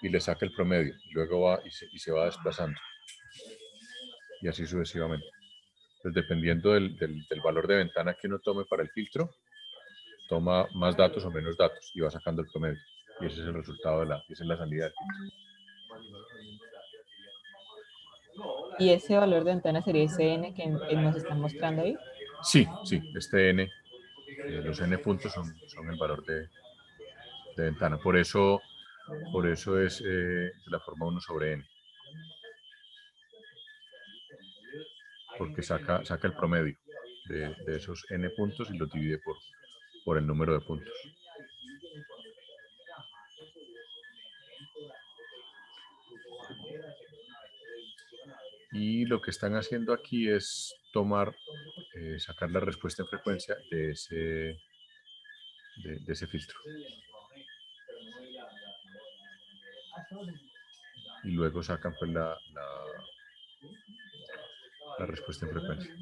y le saca el promedio, y luego va y se va desplazando, y así sucesivamente. Pues dependiendo del valor de ventana que uno tome para el filtro, toma más datos o menos datos y va sacando el promedio. Y ese es el resultado esa es la salida del filtro. y ese valor de ventana sería ese n que nos están mostrando ahí. Sí, sí, este n, los n puntos son el valor de ventana. Por eso es la forma 1 sobre n. Porque saca el promedio de esos n puntos y los divide por el número de puntos. Y lo que están haciendo aquí es sacar la respuesta en frecuencia de ese filtro. Y luego sacan pues la respuesta en frecuencia.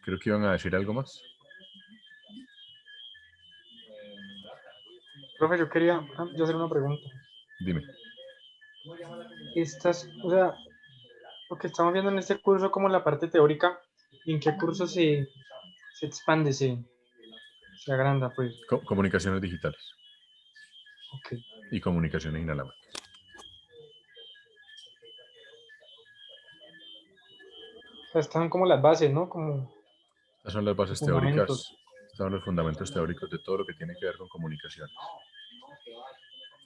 Creo que iban a decir algo más. profe, yo quería hacer una pregunta. Dime. O sea, lo que estamos viendo en este curso como la parte teórica, ¿y en qué curso se expande, se agranda, pues? Comunicaciones digitales Ok. y comunicaciones inalámbricas. O sea, están como las bases, ¿no? Como Estas son las bases teóricas, fundamentos. estos son los fundamentos teóricos de todo lo que tiene que ver con comunicaciones,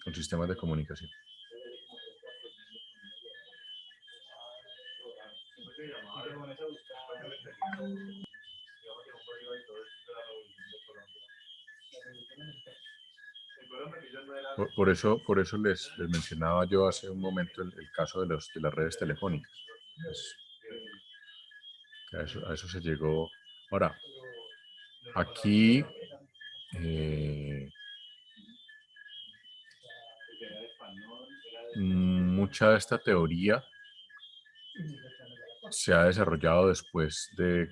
con sistemas de comunicación. Por eso les mencionaba yo hace un momento el caso de las redes telefónicas. Pues, que a eso se llegó. Ahora, aquí mucha de esta teoría se ha desarrollado después de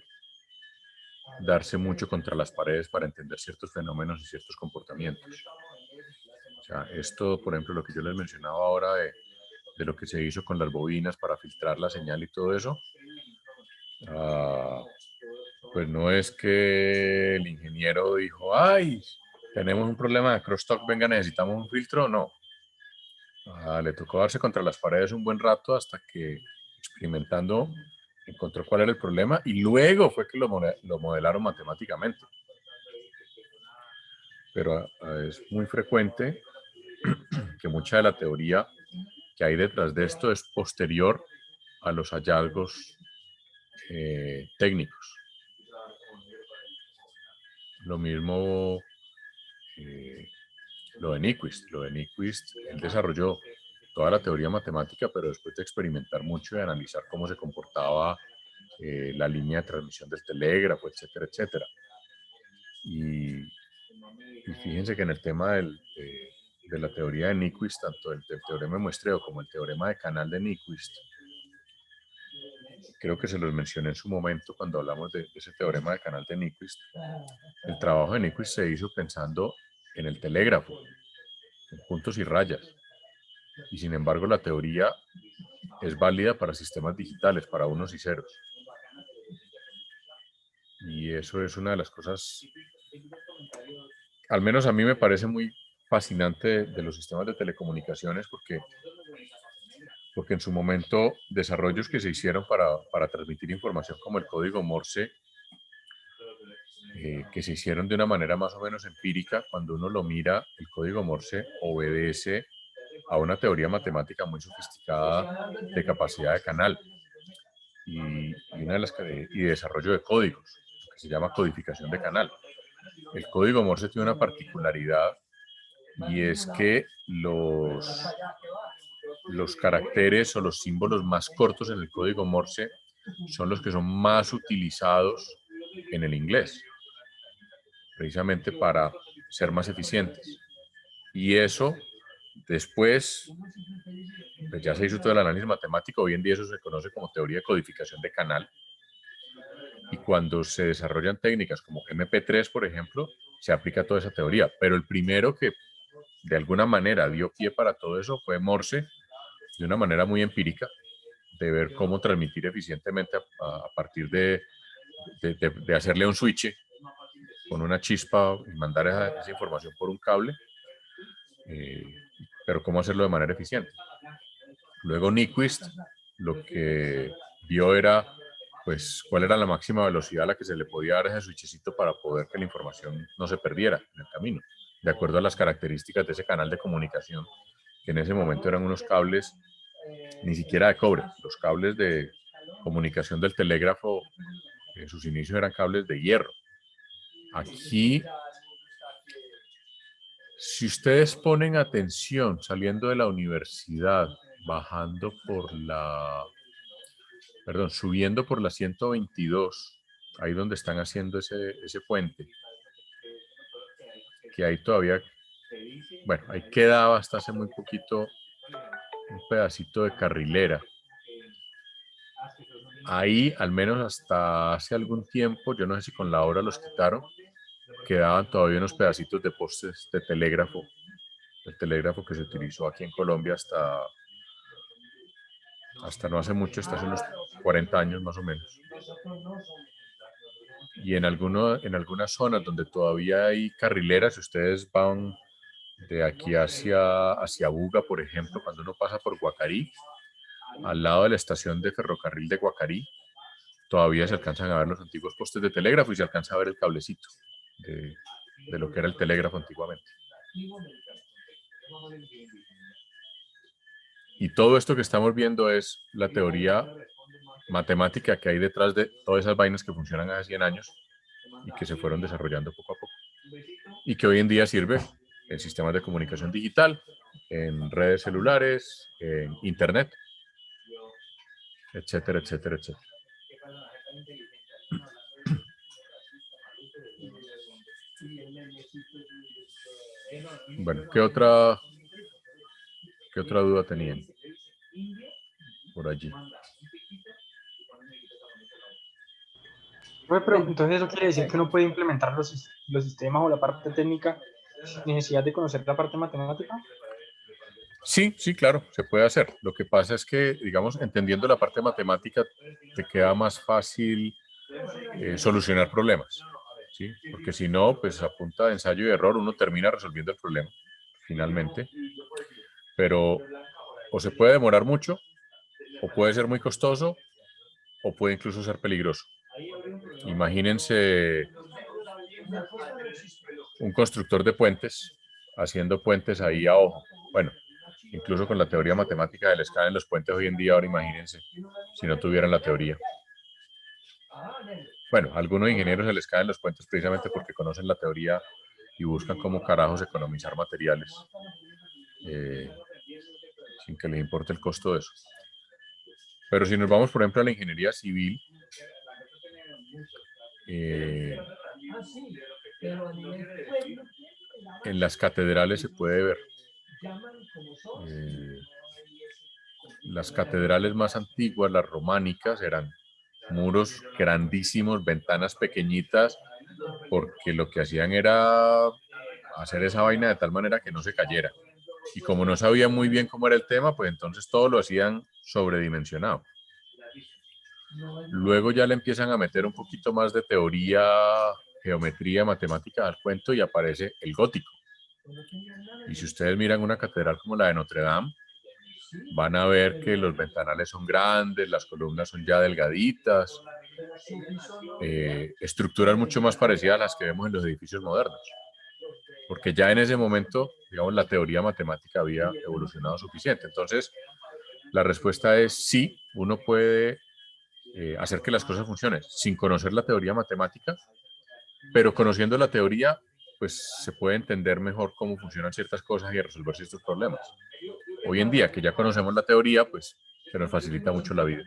darse mucho contra las paredes para entender ciertos fenómenos y ciertos comportamientos. O sea, esto, por ejemplo, lo que yo les mencionaba ahora de lo que se hizo con las bobinas para filtrar la señal y todo eso, pues no es que el ingeniero dijo, ay, tenemos un problema de crosstalk, venga, necesitamos un filtro, no. Le tocó darse contra las paredes un buen rato hasta que experimentando encontró cuál era el problema y luego fue que lo modelaron matemáticamente. Pero es muy frecuente que mucha de la teoría que hay detrás de esto es posterior a los hallazgos técnicos. Lo mismo lo de Nyquist. Lo de Nyquist, él desarrolló toda la teoría matemática, pero después de experimentar mucho y analizar cómo se comportaba la línea de transmisión del telégrafo, etcétera, etcétera. Y fíjense que en el tema de la teoría de Nyquist, tanto el teorema de muestreo como el teorema de canal de Nyquist, creo que se los mencioné en su momento cuando hablamos de ese teorema de canal de Nyquist. El trabajo de Nyquist se hizo pensando en el telégrafo, en puntos y rayas. Y sin embargo, la teoría es válida para sistemas digitales, para unos y ceros. Y eso es una de las cosas, al menos a mí me parece muy fascinante de los sistemas de telecomunicaciones, porque en su momento desarrollos que se hicieron para transmitir información como el código Morse, que se hicieron de una manera más o menos empírica, cuando uno lo mira, el código Morse obedece a una teoría matemática muy sofisticada de capacidad de canal y desarrollo de códigos, que se llama codificación de canal. El código Morse tiene una particularidad y es que los caracteres o los símbolos más cortos en el código Morse son los que son más utilizados en el inglés, precisamente para ser más eficientes. Y eso después, pues ya se hizo todo el análisis matemático, hoy en día eso se conoce como teoría de codificación de canal. Y cuando se desarrollan técnicas como MP3, por ejemplo, se aplica toda esa teoría. Pero el primero que de alguna manera dio pie para todo eso fue Morse, de una manera muy empírica, de ver cómo transmitir eficientemente a partir de hacerle un switch con una chispa y mandar esa información por un cable, pero cómo hacerlo de manera eficiente. Luego Nyquist lo que vio era pues cuál era la máxima velocidad a la que se le podía dar ese switchecito para poder que la información no se perdiera en el camino, de acuerdo a las características de ese canal de comunicación, que en ese momento eran unos cables ni siquiera de cobre, los cables de comunicación del telégrafo, en sus inicios eran cables de hierro. Aquí, si ustedes ponen atención saliendo de la universidad, bajando por subiendo por la 122, ahí donde están haciendo ese puente, que ahí todavía, bueno, ahí quedaba hasta hace muy poquito un pedacito de carrilera. Ahí, al menos hasta hace algún tiempo, yo no sé si con la obra los quitaron, quedaban todavía unos pedacitos de postes de telégrafo, el telégrafo que se utilizó aquí en Colombia hasta no hace mucho, hasta hace unos 40 años más o menos. Y en algunas zonas donde todavía hay carrileras, si ustedes van de aquí hacia Buga, por ejemplo, cuando uno pasa por Guacarí, al lado de la estación de ferrocarril de Guacarí, todavía se alcanzan a ver los antiguos postes de telégrafo y se alcanza a ver el cablecito de lo que era el telégrafo antiguamente. Y todo esto que estamos viendo es la teoría matemática que hay detrás de todas esas vainas que funcionan hace 100 años y que se fueron desarrollando poco a poco. Y que hoy en día sirve en sistemas de comunicación digital, en redes celulares, en internet, etcétera, etcétera, etcétera. Bueno, ¿qué otra duda tenían por allí? Pero entonces eso quiere decir que uno puede implementar los sistemas o la parte técnica sin necesidad de conocer la parte matemática. Sí, sí, claro, se puede hacer. Lo que pasa es que, digamos, entendiendo la parte matemática, te queda más fácil solucionar problemas, ¿sí? Porque si no, pues a punta de ensayo y error uno termina resolviendo el problema, finalmente. Pero o se puede demorar mucho, o puede ser muy costoso, o puede incluso ser peligroso. Imagínense un constructor de puentes haciendo puentes ahí a ojo. Bueno, incluso con la teoría matemática del escala en los puentes hoy en día, ahora imagínense, si no tuvieran la teoría. Bueno, algunos ingenieros se les caen los puentes precisamente porque conocen la teoría y buscan cómo carajos economizar materiales sin que les importe el costo de eso. Pero si nos vamos, por ejemplo, a la ingeniería civil, en las catedrales se puede ver. Las catedrales más antiguas, las románicas, eran muros grandísimos, ventanas pequeñitas, porque lo que hacían era hacer esa vaina de tal manera que no se cayera. Y como no sabían muy bien cómo era el tema, pues entonces todo lo hacían sobredimensionado. Luego ya le empiezan a meter un poquito más de teoría, geometría, matemática al cuento y aparece el gótico. Y si ustedes miran una catedral como la de Notre Dame, van a ver que los ventanales son grandes, las columnas son ya delgaditas, estructuras mucho más parecidas a las que vemos en los edificios modernos. Porque ya en ese momento, digamos, la teoría matemática había evolucionado suficiente. Entonces, la respuesta es sí, uno puede hacer que las cosas funcionen sin conocer la teoría matemática, pero conociendo la teoría, pues se puede entender mejor cómo funcionan ciertas cosas y resolver ciertos problemas. Hoy en día, que ya conocemos la teoría, pues se nos facilita mucho la vida.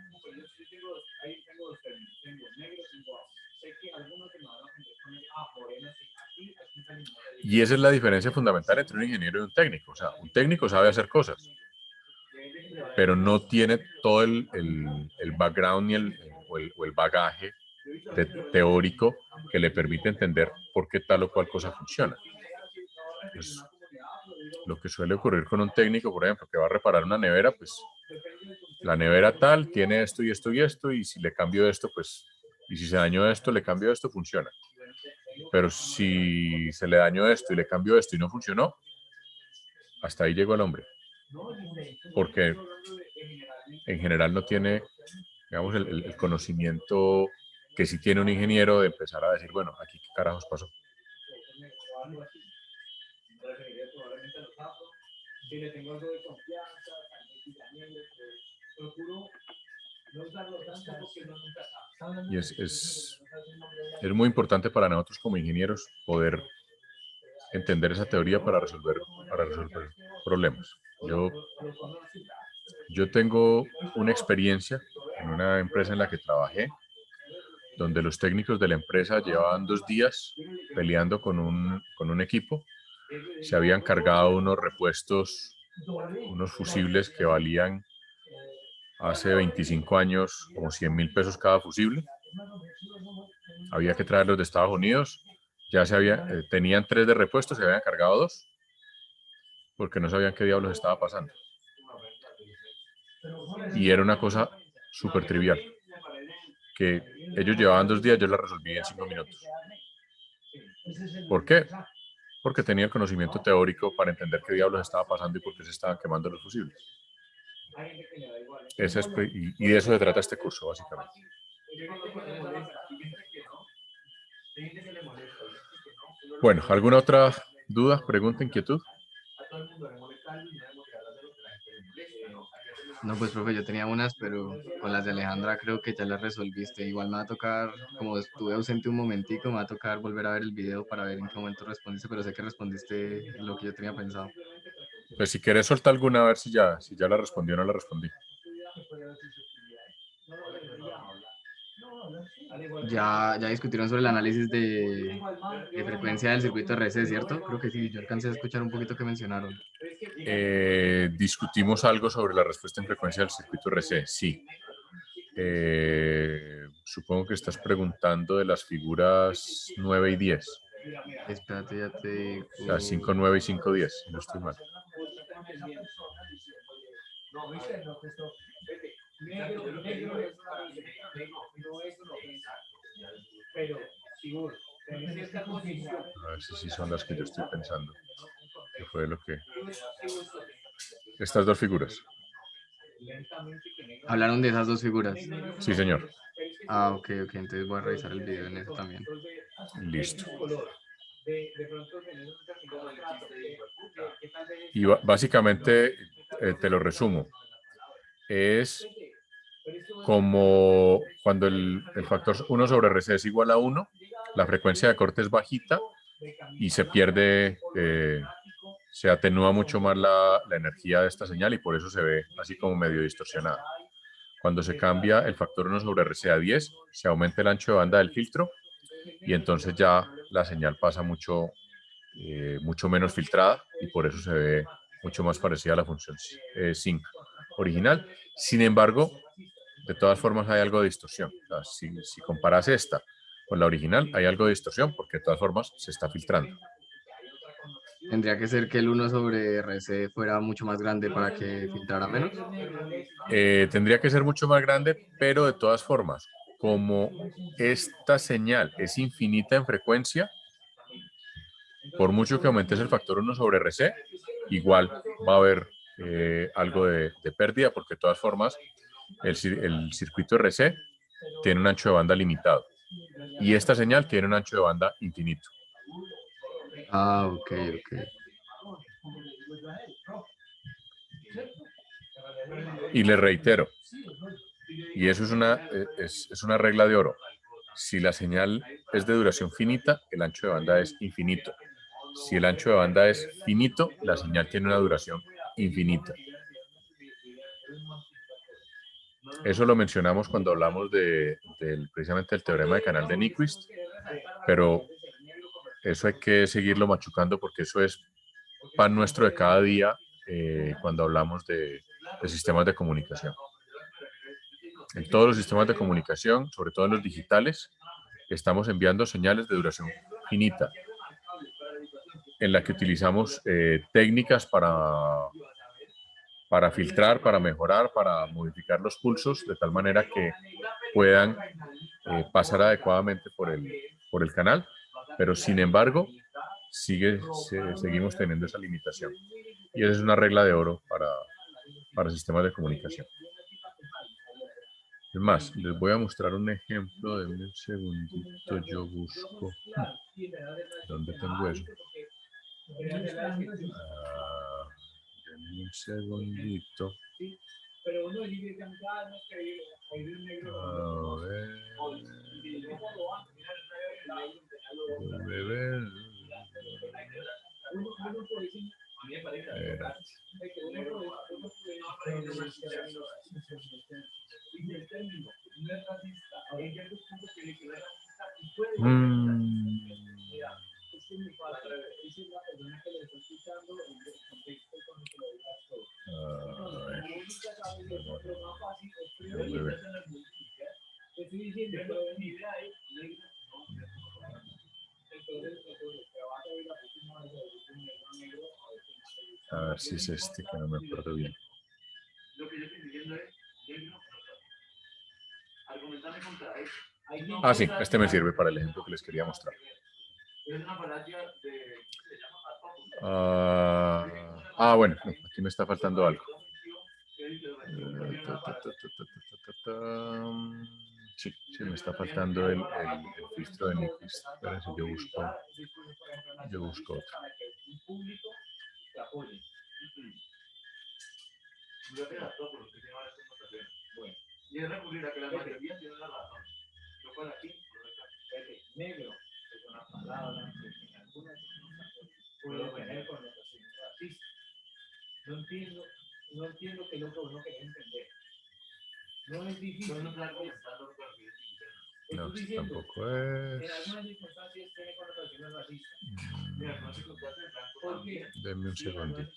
Y esa es la diferencia fundamental entre un ingeniero y un técnico. O sea, un técnico sabe hacer cosas, pero no tiene todo el background ni el bagaje teórico que le permite entender por qué tal o cual cosa funciona. Pues, lo que suele ocurrir con un técnico, por ejemplo, que va a reparar una nevera, pues la nevera tal tiene esto y esto y esto, y si le cambio esto, pues, y si se dañó esto, le cambio esto, funciona. Pero si se le dañó esto y le cambio esto y no funcionó, hasta ahí llegó el hombre. Porque en general no tiene, digamos, el conocimiento que sí tiene un ingeniero de empezar a decir, bueno, aquí qué carajos pasó. Y es muy importante para nosotros como ingenieros poder entender esa teoría para resolver problemas. Yo tengo una experiencia en una empresa en la que trabajé, donde los técnicos de la empresa llevaban 2 días peleando con un equipo. Se habían cargado unos repuestos, unos fusibles que valían hace 25 años como 100.000 pesos cada fusible. Había que traerlos de Estados Unidos. Ya tenían 3 de repuesto, se habían cargado 2 porque no sabían qué diablos estaba pasando. Y era una cosa súper trivial, que ellos llevaban 2 días, yo la resolví en 5 minutos. ¿Por qué? Porque tenía el conocimiento teórico para entender qué diablos estaba pasando y por qué se estaban quemando los fusibles. Y de eso se trata este curso, básicamente. Bueno, ¿alguna otra duda, pregunta, inquietud? No, pues profe, yo tenía unas, pero con las de Alejandra creo que ya las resolviste. Igual me va a tocar, como estuve ausente un momentico, me va a tocar volver a ver el video para ver en qué momento respondiste, pero sé que respondiste lo que yo tenía pensado. Pues si querés soltar alguna, a ver si ya la respondí o no la respondí. Ya discutieron sobre el análisis de frecuencia del circuito RC, ¿cierto? Creo que sí, yo alcancé a escuchar un poquito que mencionaron. Discutimos algo sobre la respuesta en frecuencia del circuito RC, sí. Supongo que estás preguntando de las figuras 9 y 10. Espérate, ya te digo. O sea, 5, 9 y 5, 10, si no estoy mal. A ver si sí son las que yo estoy pensando. ¿Qué fue lo que...? Estas 2 figuras. Hablaron de esas dos figuras. Sí, señor. Ah, ok, entonces voy a revisar el video en eso también. Listo. Y básicamente te lo resumo. Es como cuando el factor 1 sobre RC es igual a 1, la frecuencia de corte es bajita y se pierde, se atenúa mucho más la energía de esta señal y por eso se ve así como medio distorsionada. Cuando se cambia el factor 1 sobre RC a 10, se aumenta el ancho de banda del filtro y entonces ya la señal pasa mucho, mucho menos filtrada y por eso se ve mucho más parecida a la función sync original. Sin embargo, de todas formas hay algo de distorsión. O sea, si comparas esta con la original, hay algo de distorsión porque de todas formas se está filtrando. Tendría que ser que el 1 sobre RC fuera mucho más grande para que filtrara menos. Tendría que ser mucho más grande, pero de todas formas, como esta señal es infinita en frecuencia, por mucho que aumentes el factor 1 sobre RC, igual va a haber algo de pérdida, porque de todas formas el circuito RC tiene un ancho de banda limitado y esta señal tiene un ancho de banda infinito. Ah, ok, ok. Y le reitero, y eso es una regla de oro. Si la señal es de duración finita, el ancho de banda es infinito. Si el ancho de banda es finito, la señal tiene una duración infinita. Eso lo mencionamos cuando hablamos precisamente del teorema de canal de Nyquist, pero eso hay que seguirlo machucando porque eso es pan nuestro de cada día cuando hablamos de sistemas de comunicación. En todos los sistemas de comunicación, sobre todo en los digitales, estamos enviando señales de duración finita, en la que utilizamos técnicas para filtrar, para mejorar, para modificar los pulsos, de tal manera que puedan pasar adecuadamente por el canal, pero sin embargo, seguimos teniendo esa limitación. Y esa es una regla de oro para sistemas de comunicación. Es más, les voy a mostrar un ejemplo. Denme un segundito, yo busco. ¿Dónde tengo eso? Denme un segundito. A ver. A ver si es este, que no me acuerdo bien. Ah, sí, este me sirve para el ejemplo que les quería mostrar. Bueno, no, aquí me está faltando algo. Sí, me está faltando el filtro de Nyquist. Espérense, yo busco otro. No, este tampoco es. Denme un segundito.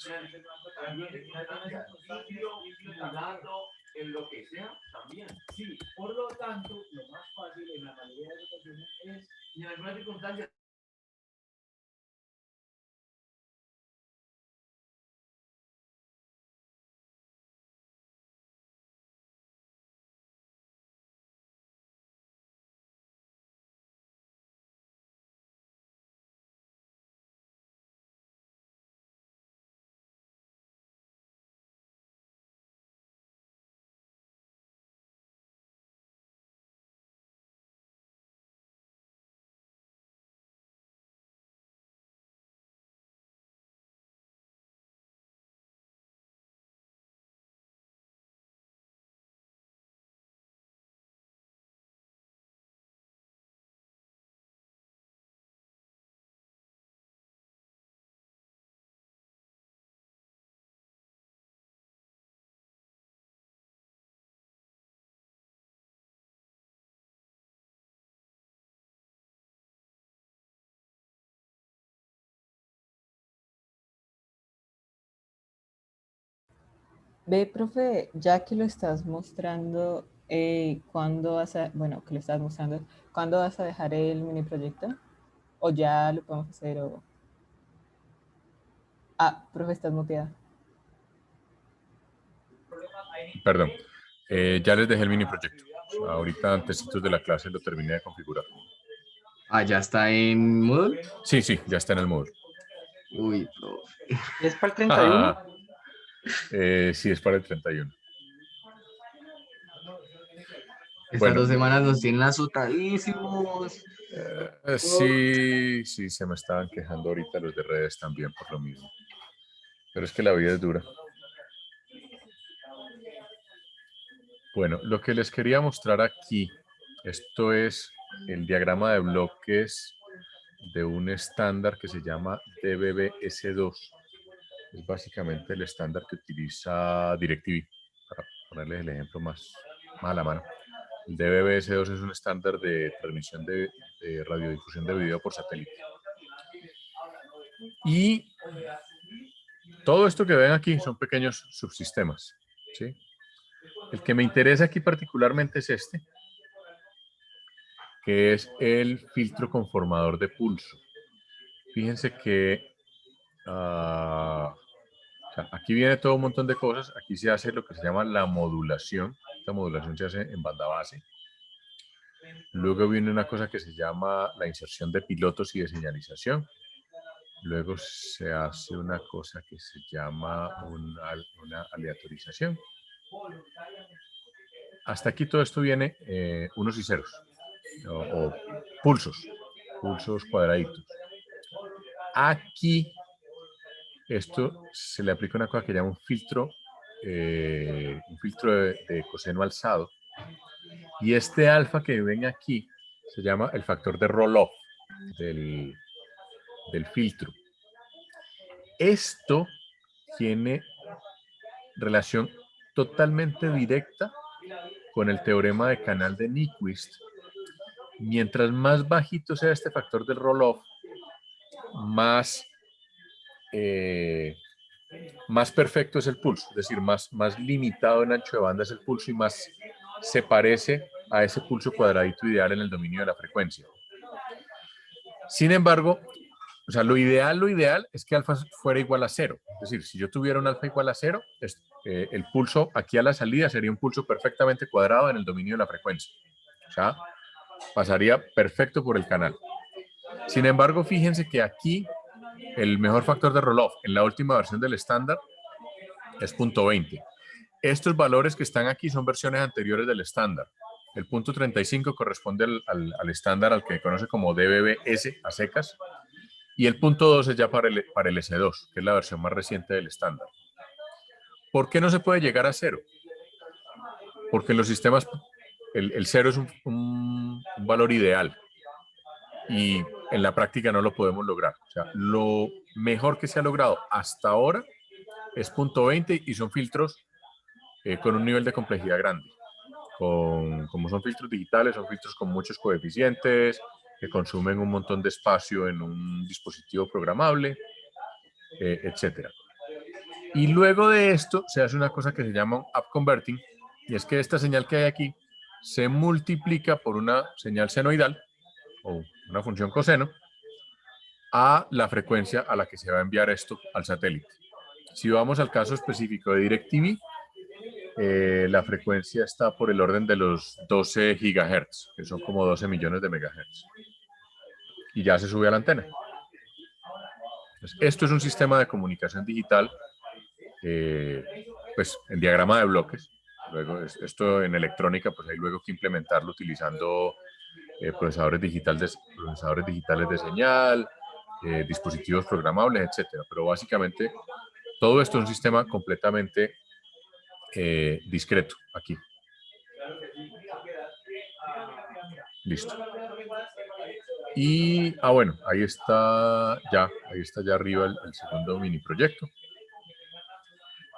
Ve, profe, ya que lo estás mostrando, ¿cuándo vas a, bueno, que lo estás mostrando, ¿cuándo vas a dejar el mini proyecto? ¿O ya lo podemos hacer? O... Ah, profe, estás muteada. Perdón. Ya les dejé el mini proyecto. O sea, ahorita antesitos de la clase lo terminé de configurar. Ah, ya está en Moodle. Sí, sí, ya está en el módulo. Uy, profe. ¿Y es para el 31? Sí, es para el 31. Estas Bueno, 2 semanas nos tienen azotadísimos. sí, sí, se me estaban quejando ahorita los de redes también por lo mismo. Pero es que la vida es dura. Bueno, lo que les quería mostrar aquí, esto es el diagrama de bloques de un estándar que se llama DBBS2. Es básicamente el estándar que utiliza DirecTV, para ponerles el ejemplo más a la mano. El DBBS2 es un estándar de transmisión de radiodifusión de video por satélite. Y todo esto que ven aquí son pequeños subsistemas, ¿sí? El que me interesa aquí particularmente es este, que es el filtro conformador de pulso. Fíjense que o sea, aquí viene todo un montón de cosas. Aquí se hace lo que se llama la modulación. Esta modulación se hace en banda base. Luego viene una cosa que se llama la inserción de pilotos y de señalización. Luego se hace una cosa que se llama una aleatorización. Hasta aquí todo esto viene unos y ceros, o pulsos cuadraditos. Aquí esto se le aplica una cosa que llama un filtro de coseno alzado. Y este alfa que ven aquí se llama el factor de roll-off del filtro. Esto tiene relación totalmente directa con el teorema de canal de Nyquist. Mientras más bajito sea este factor del roll-off, más perfecto es el pulso, es decir, más limitado en ancho de banda es el pulso y más se parece a ese pulso cuadradito ideal en el dominio de la frecuencia. Sin embargo, o sea, lo ideal es que alfa fuera igual a 0. Es decir, si yo tuviera un alfa igual a 0, el pulso aquí a la salida sería un pulso perfectamente cuadrado en el dominio de la frecuencia. O sea, pasaría perfecto por el canal. Sin embargo, fíjense que aquí el mejor factor de roll-off en la última versión del estándar es 0.20. Estos valores que están aquí son versiones anteriores del estándar. El 0.35 corresponde al estándar al que conoce como DBBS a secas, y el 0.2 es ya para el S2, que es la versión más reciente del estándar. ¿Por qué no se puede llegar a 0? Porque en los sistemas el 0 es un valor ideal y en la práctica no lo podemos lograr. O sea, lo mejor que se ha logrado hasta ahora es 0.20 y son filtros con un nivel de complejidad grande. Como son filtros digitales, son filtros con muchos coeficientes, que consumen un montón de espacio en un dispositivo programable, etc. Y luego de esto se hace una cosa que se llama up converting, y es que esta señal que hay aquí se multiplica por una señal senoidal, o una función coseno, a la frecuencia a la que se va a enviar esto al satélite. Si vamos al caso específico de DirecTV, la frecuencia está por el orden de los 12 gigahertz, que son como 12 millones de megahertz. Y ya se sube a la antena. Entonces, esto es un sistema de comunicación digital, pues en diagrama de bloques. Luego, esto en electrónica, pues hay luego que implementarlo utilizando procesadores digitales de señal, dispositivos programables, etcétera. Pero básicamente todo esto es un sistema completamente discreto aquí. Listo. Y, bueno, ahí está ya arriba el segundo mini proyecto.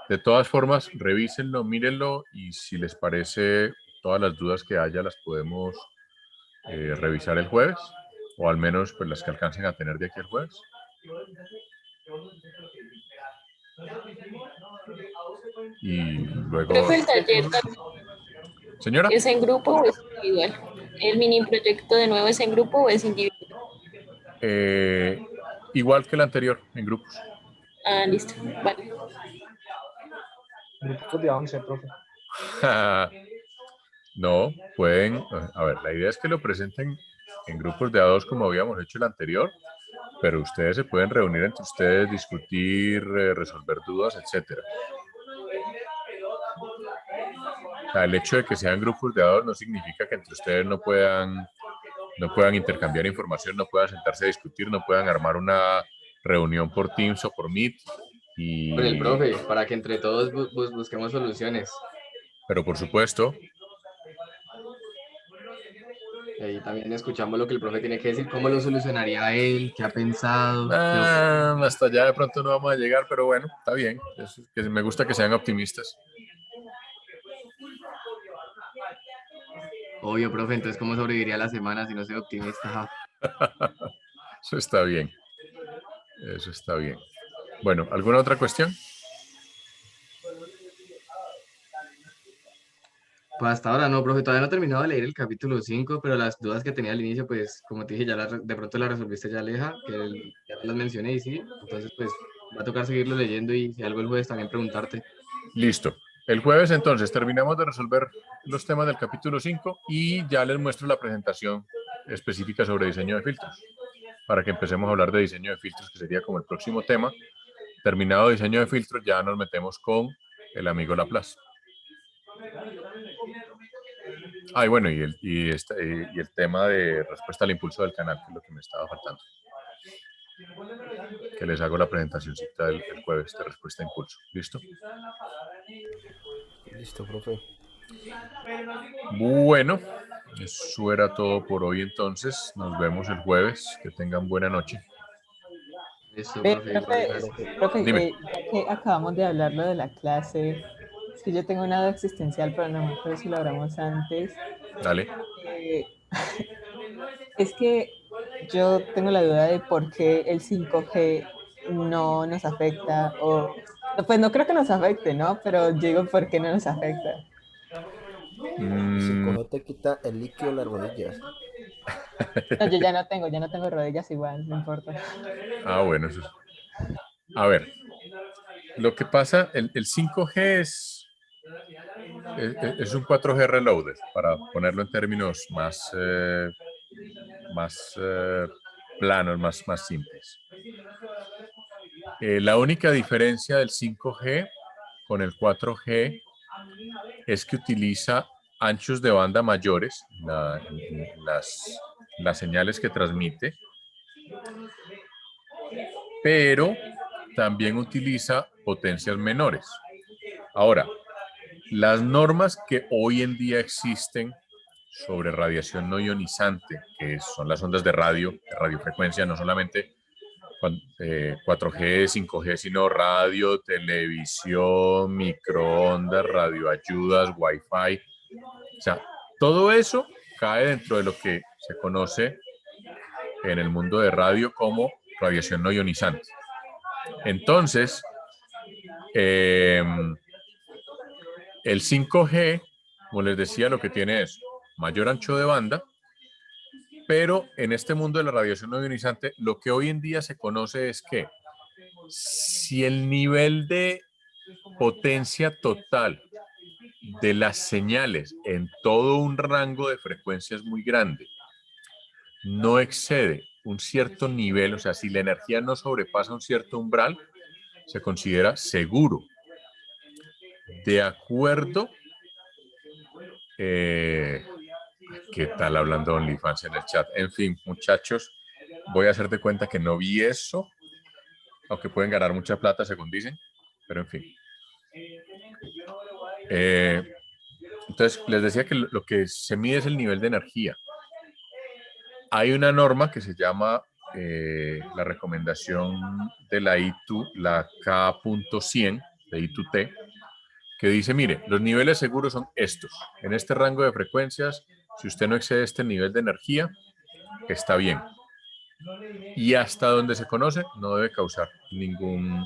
De todas formas, revísenlo, mírenlo y si les parece, todas las dudas que haya las podemos revisar el jueves, o al menos pues las que alcancen a tener de aquí al jueves. Y luego... Profe, el taller Señora, es en grupo o es individual. ¿El mini proyecto de nuevo es en grupo o es individual? igual que el anterior, en grupos. Ah, listo. Vale. Grupos de 11, profe. No, pueden, a ver, la idea es que lo presenten en grupos de a dos como habíamos hecho el anterior, pero ustedes se pueden reunir entre ustedes, discutir, resolver dudas, etcétera. O sea, el hecho de que sean grupos de a dos no significa que entre ustedes no puedan intercambiar información, no puedan sentarse a discutir, no puedan armar una reunión por Teams o por Meet. Con el Y, profe, para que entre todos busquemos soluciones. pero por supuesto, Y ahí también escuchamos lo que el profe tiene que decir, cómo lo solucionaría él, qué ha pensado. hasta allá de pronto no vamos a llegar, pero bueno, está bien. Que me gusta que sean optimistas. Obvio, profe, entonces cómo sobreviviría la semana si no soy optimista. Eso está bien. Eso está bien. Bueno, ¿alguna otra cuestión? Pues hasta ahora no, profe, todavía no he terminado de leer el capítulo 5, pero las dudas que tenía al inicio, pues como te dije, de pronto las resolviste ya, Aleja, ya te las mencioné y sí, entonces pues va a tocar seguirlo leyendo y si algo el jueves también preguntarte. Listo. El jueves entonces terminamos de resolver los temas del capítulo 5 y ya les muestro la presentación específica sobre diseño de filtros, para que empecemos a hablar de diseño de filtros, que sería como el próximo tema. Terminado diseño de filtros, ya nos metemos con el amigo Laplace. Ah, y bueno, y el tema de respuesta al impulso del canal, que es lo que me estaba faltando. Que les hago la presentacióncita el jueves de respuesta a impulso. ¿Listo? Listo, profe. Bueno, eso era todo por hoy entonces. Nos vemos el jueves. Que tengan buena noche. Listo, Ve, profe, profe, profe, Dime. ya que acabamos de hablar lo de la clase, es que yo tengo una duda existencial, pero no me acuerdo si lo hablamos antes. Dale. Es que yo tengo la duda de por qué el 5G no nos afecta, o pues no creo que nos afecte, ¿no? Pero yo digo, ¿por qué no nos afecta? El 5G te quita el líquido de las rodillas. No, yo ya no tengo rodillas igual, no importa. Ah, bueno, eso es. A ver, lo que pasa, el 5G es un 4G reloaded, para ponerlo en términos más planos, más simples. La única diferencia del 5G con el 4G es que utiliza anchos de banda mayores, las señales que transmite, pero también utiliza potencias menores. Ahora, las normas que hoy en día existen sobre radiación no ionizante, que son las ondas de radiofrecuencia, no solamente 4G, 5G, sino radio, televisión, microondas, radioayudas, Wi-Fi. O sea, todo eso cae dentro de lo que se conoce en el mundo de radio como radiación no ionizante. Entonces, el 5G, como les decía, lo que tiene es mayor ancho de banda, pero en este mundo de la radiación no ionizante, lo que hoy en día se conoce es que si el nivel de potencia total de las señales en todo un rango de frecuencias muy grande no excede un cierto nivel, o sea, si la energía no sobrepasa un cierto umbral, se considera seguro. De acuerdo, ¿qué tal hablando de OnlyFans en el chat? En fin, muchachos, voy a hacer de cuenta que no vi eso, aunque pueden ganar mucha plata según dicen, pero en fin. Entonces, les decía que lo que se mide es el nivel de energía. Hay una norma que se llama la recomendación de la I2, la K.100 de I2T, que dice, mire, los niveles seguros son estos. En este rango de frecuencias, si usted no excede este nivel de energía, está bien. Y hasta donde se conoce, no debe causar ningún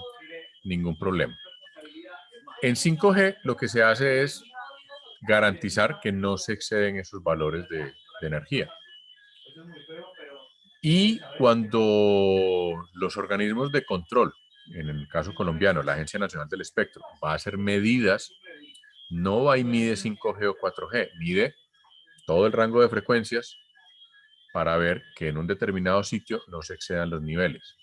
ningún problema. En 5G lo que se hace es garantizar que no se exceden esos valores de energía. Y cuando los organismos de control, en el caso colombiano, la Agencia Nacional del Espectro, va a hacer medidas, no va y mide 5G o 4G, mide todo el rango de frecuencias para ver que en un determinado sitio no se excedan los niveles.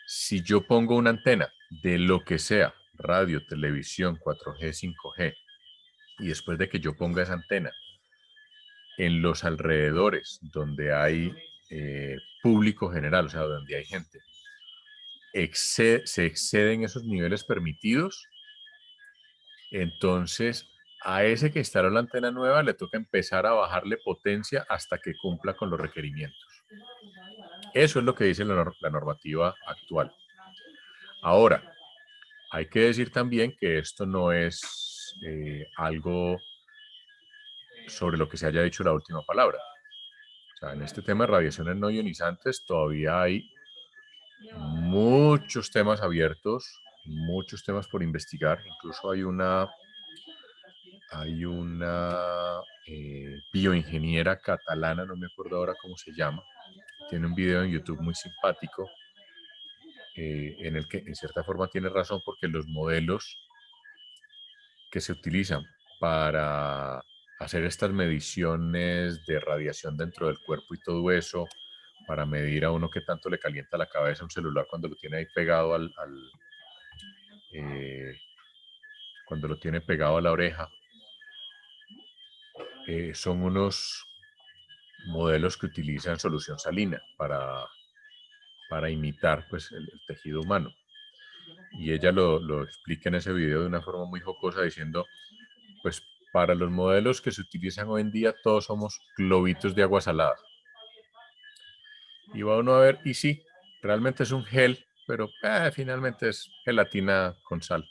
Si yo pongo una antena de lo que sea, radio, televisión, 4G, 5G, y después de que yo ponga esa antena en los alrededores donde hay público general, o sea, donde hay gente, se exceden esos niveles permitidos, entonces a ese que instaló la antena nueva le toca empezar a bajarle potencia hasta que cumpla con los requerimientos. Eso es lo que dice la normativa actual. Ahora, hay que decir también que esto no es algo sobre lo que se haya dicho la última palabra. O sea, en este tema de radiaciones no ionizantes todavía hay muchos temas abiertos, muchos temas por investigar. Incluso hay una bioingeniera catalana, no me acuerdo ahora cómo se llama, tiene un video en YouTube muy simpático en el que en cierta forma tiene razón, porque los modelos que se utilizan para hacer estas mediciones de radiación dentro del cuerpo y todo eso, para medir a uno qué tanto le calienta la cabeza un celular cuando lo tiene ahí pegado cuando lo tiene pegado a la oreja, son unos modelos que utilizan solución salina para imitar pues, el tejido humano. Y ella lo explica en ese video de una forma muy jocosa diciendo, pues para los modelos que se utilizan hoy en día todos somos globitos de agua salada. Y va uno a ver, y sí, realmente es un gel, pero finalmente es gelatina con sal.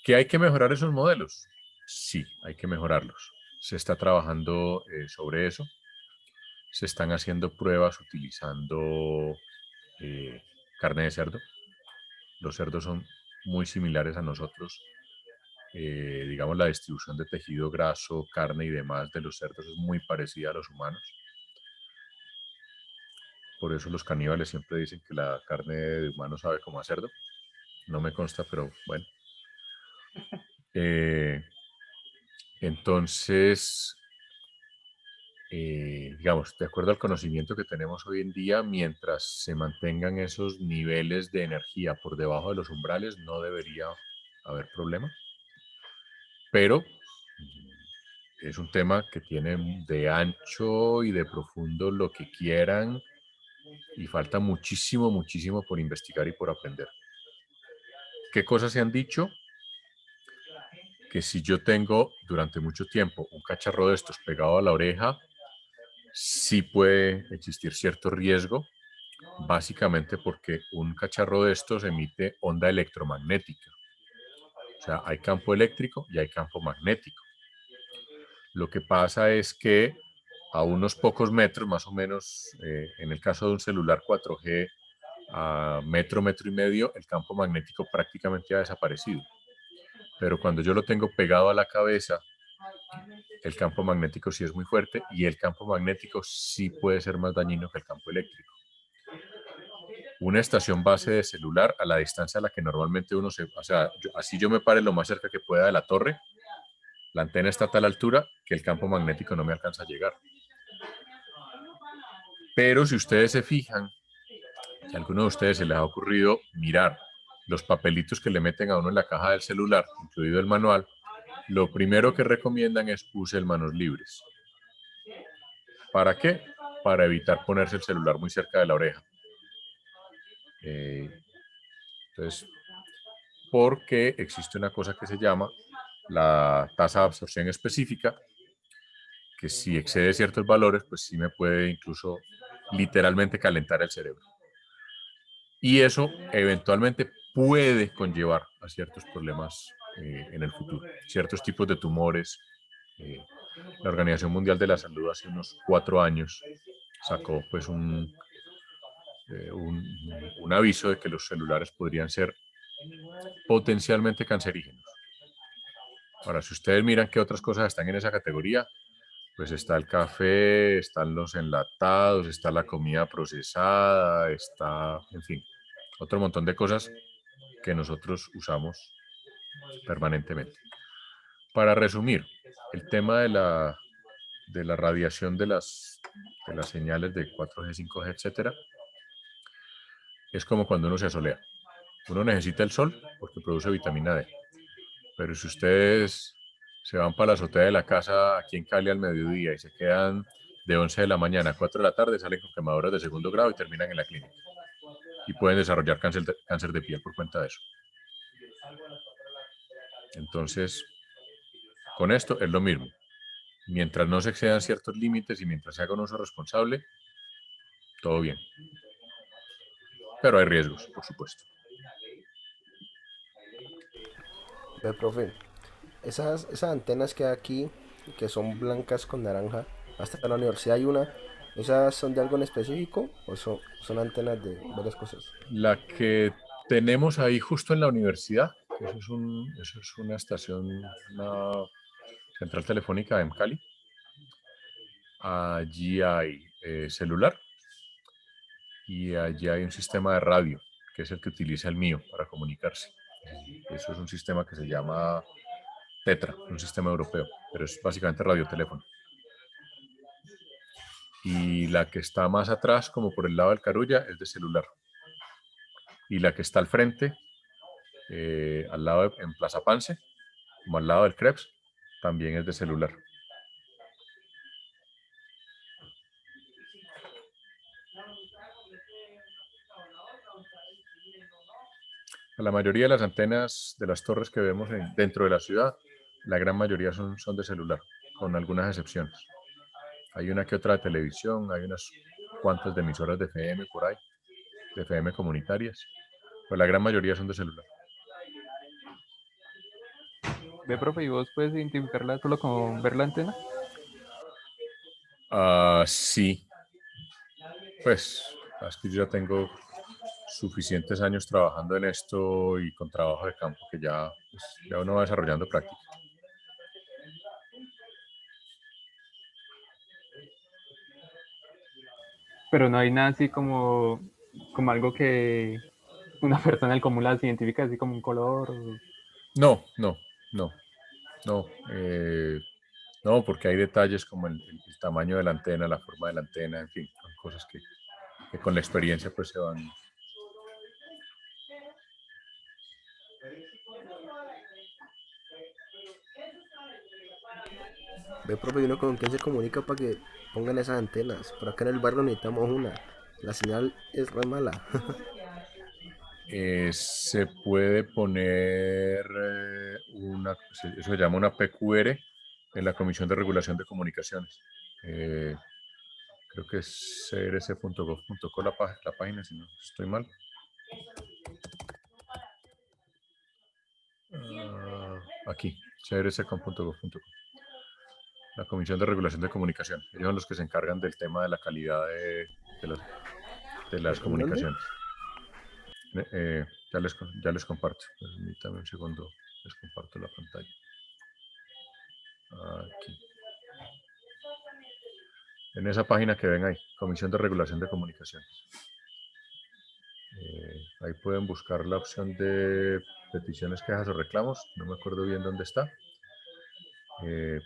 ¿Que hay que mejorar esos modelos? Sí, hay que mejorarlos. Se está trabajando sobre eso. Se están haciendo pruebas utilizando carne de cerdo. Los cerdos son muy similares a nosotros. Digamos, la distribución de tejido graso, carne y demás de los cerdos es muy parecida a los humanos. Por eso los caníbales siempre dicen que la carne de humano sabe como a cerdo. No me consta, pero bueno. Entonces, digamos, de acuerdo al conocimiento que tenemos hoy en día, mientras se mantengan esos niveles de energía por debajo de los umbrales, no debería haber problema. Pero es un tema que tiene de ancho y de profundo lo que quieran y falta muchísimo, muchísimo por investigar y por aprender. ¿Qué cosas se han dicho? Que si yo tengo durante mucho tiempo un cacharro de estos pegado a la oreja, sí puede existir cierto riesgo, básicamente porque un cacharro de estos emite onda electromagnética. O sea, hay campo eléctrico y hay campo magnético. Lo que pasa es que a unos pocos metros, más o menos, en el caso de un celular 4G, a metro, metro y medio, el campo magnético prácticamente ha desaparecido. Pero cuando yo lo tengo pegado a la cabeza, el campo magnético sí es muy fuerte y el campo magnético sí puede ser más dañino que el campo eléctrico. Una estación base de celular, a la distancia a la que normalmente uno se... O sea, así yo me pare lo más cerca que pueda de la torre, la antena está a tal altura que el campo magnético no me alcanza a llegar. Pero si ustedes se fijan, si a alguno de ustedes se les ha ocurrido mirar los papelitos que le meten a uno en la caja del celular, incluido el manual, lo primero que recomiendan es use el manos libres. ¿Para qué? Para evitar ponerse el celular muy cerca de la oreja. Entonces, porque existe una cosa que se llama la tasa de absorción específica, que si excede ciertos valores, pues sí me puede incluso literalmente calentar el cerebro. Y eso eventualmente puede conllevar a ciertos problemas en el futuro, ciertos tipos de tumores. La Organización Mundial de la Salud hace unos 4 años sacó pues un un aviso de que los celulares podrían ser potencialmente cancerígenos. Ahora, si ustedes miran qué otras cosas están en esa categoría, pues está el café, están los enlatados, está la comida procesada, está, en fin, otro montón de cosas que nosotros usamos permanentemente. Para resumir, el tema de la radiación de las señales de 4G, 5G, etcétera, es como cuando uno se asolea. Uno necesita el sol porque produce vitamina D. Pero si ustedes se van para la azotea de la casa aquí en Cali al mediodía y se quedan de 11 de la mañana a 4 de la tarde, salen con quemaduras de segundo grado y terminan en la clínica. Y pueden desarrollar cáncer de piel por cuenta de eso. Entonces, con esto es lo mismo. Mientras no se excedan ciertos límites y mientras se haga un uso responsable, todo bien. Pero hay riesgos, por supuesto. Ve, profe, esas antenas que hay aquí, que son blancas con naranja, hasta en la universidad hay una, ¿esas son de algo en específico o son antenas de varias cosas? La que tenemos ahí justo en la universidad, eso es una estación, una central telefónica en Cali. Allí hay celular y allí hay un sistema de radio, que es el que utiliza el mío para comunicarse. Eso es un sistema que se llama Tetra, un sistema europeo, pero es básicamente radioteléfono. Y la que está más atrás, como por el lado del Carulla, es de celular. Y la que está al frente, al lado en Plaza Pance, como al lado del Krebs, también es de celular. La mayoría de las antenas de las torres que vemos dentro de la ciudad, la gran mayoría son de celular, con algunas excepciones. Hay una que otra de televisión, hay unas cuantas de emisoras de FM por ahí, de FM comunitarias, pero la gran mayoría son de celular. Ve, profe, ¿y vos puedes identificarla solo con ver la antena? Sí, pues es que yo ya tengo suficientes años trabajando en esto y con trabajo de campo que ya, pues, ya uno va desarrollando práctica. Pero no hay nada así como algo que una persona del común las identifica así como un color. No, no, porque hay detalles como el tamaño de la antena, la forma de la antena, en fin, son cosas que con la experiencia pues se van. Ve, profe, ¿y uno con quién se comunica para que pongan esas antenas? Por acá en el barrio necesitamos una. La señal es re mala. Se puede poner eso se llama una PQR en la Comisión de Regulación de Comunicaciones. Creo que es crs.gov.co la página, si no estoy mal. Aquí, crs.gov.co. La Comisión de Regulación de Comunicación. Ellos son los que se encargan del tema de la calidad de las ¿En dónde? comunicaciones. Ya les comparto. Permítame un segundo, les comparto la pantalla. Aquí. En esa página que ven ahí, Comisión de Regulación de Comunicaciones. Ahí pueden buscar la opción de peticiones, quejas o reclamos. No me acuerdo bien dónde está.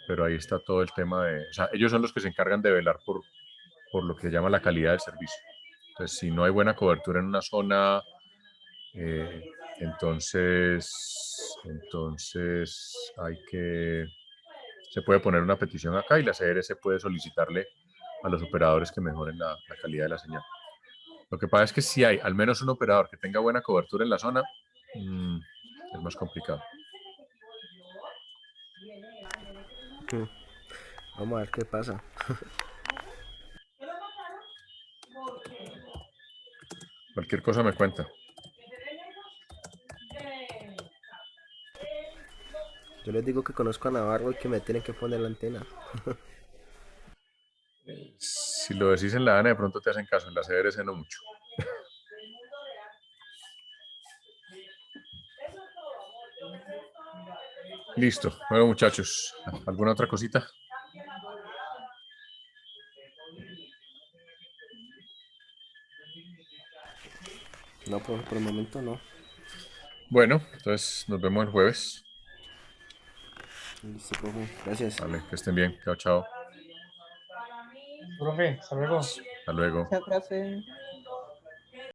Pero ahí está todo el tema de... O sea, ellos son los que se encargan de velar por lo que se llama la calidad del servicio. Entonces, si no hay buena cobertura en una zona, entonces se puede poner una petición acá y la CRC puede solicitarle a los operadores que mejoren la calidad de la señal. Lo que pasa es que si hay al menos un operador que tenga buena cobertura en la zona, es más complicado. Vamos a ver qué pasa. Cualquier cosa me cuenta. Yo les digo que conozco a Navarro y que me tienen que poner la antena. Si lo decís en la ANA, de pronto te hacen caso, en la CRC no mucho. Listo. Bueno, muchachos, ¿alguna otra cosita? No, por el momento no. Bueno, entonces nos vemos el jueves. Listo, profe. Gracias. Vale, que estén bien. Chao, chao. Profe, hasta luego. Hasta luego. Chao, profe.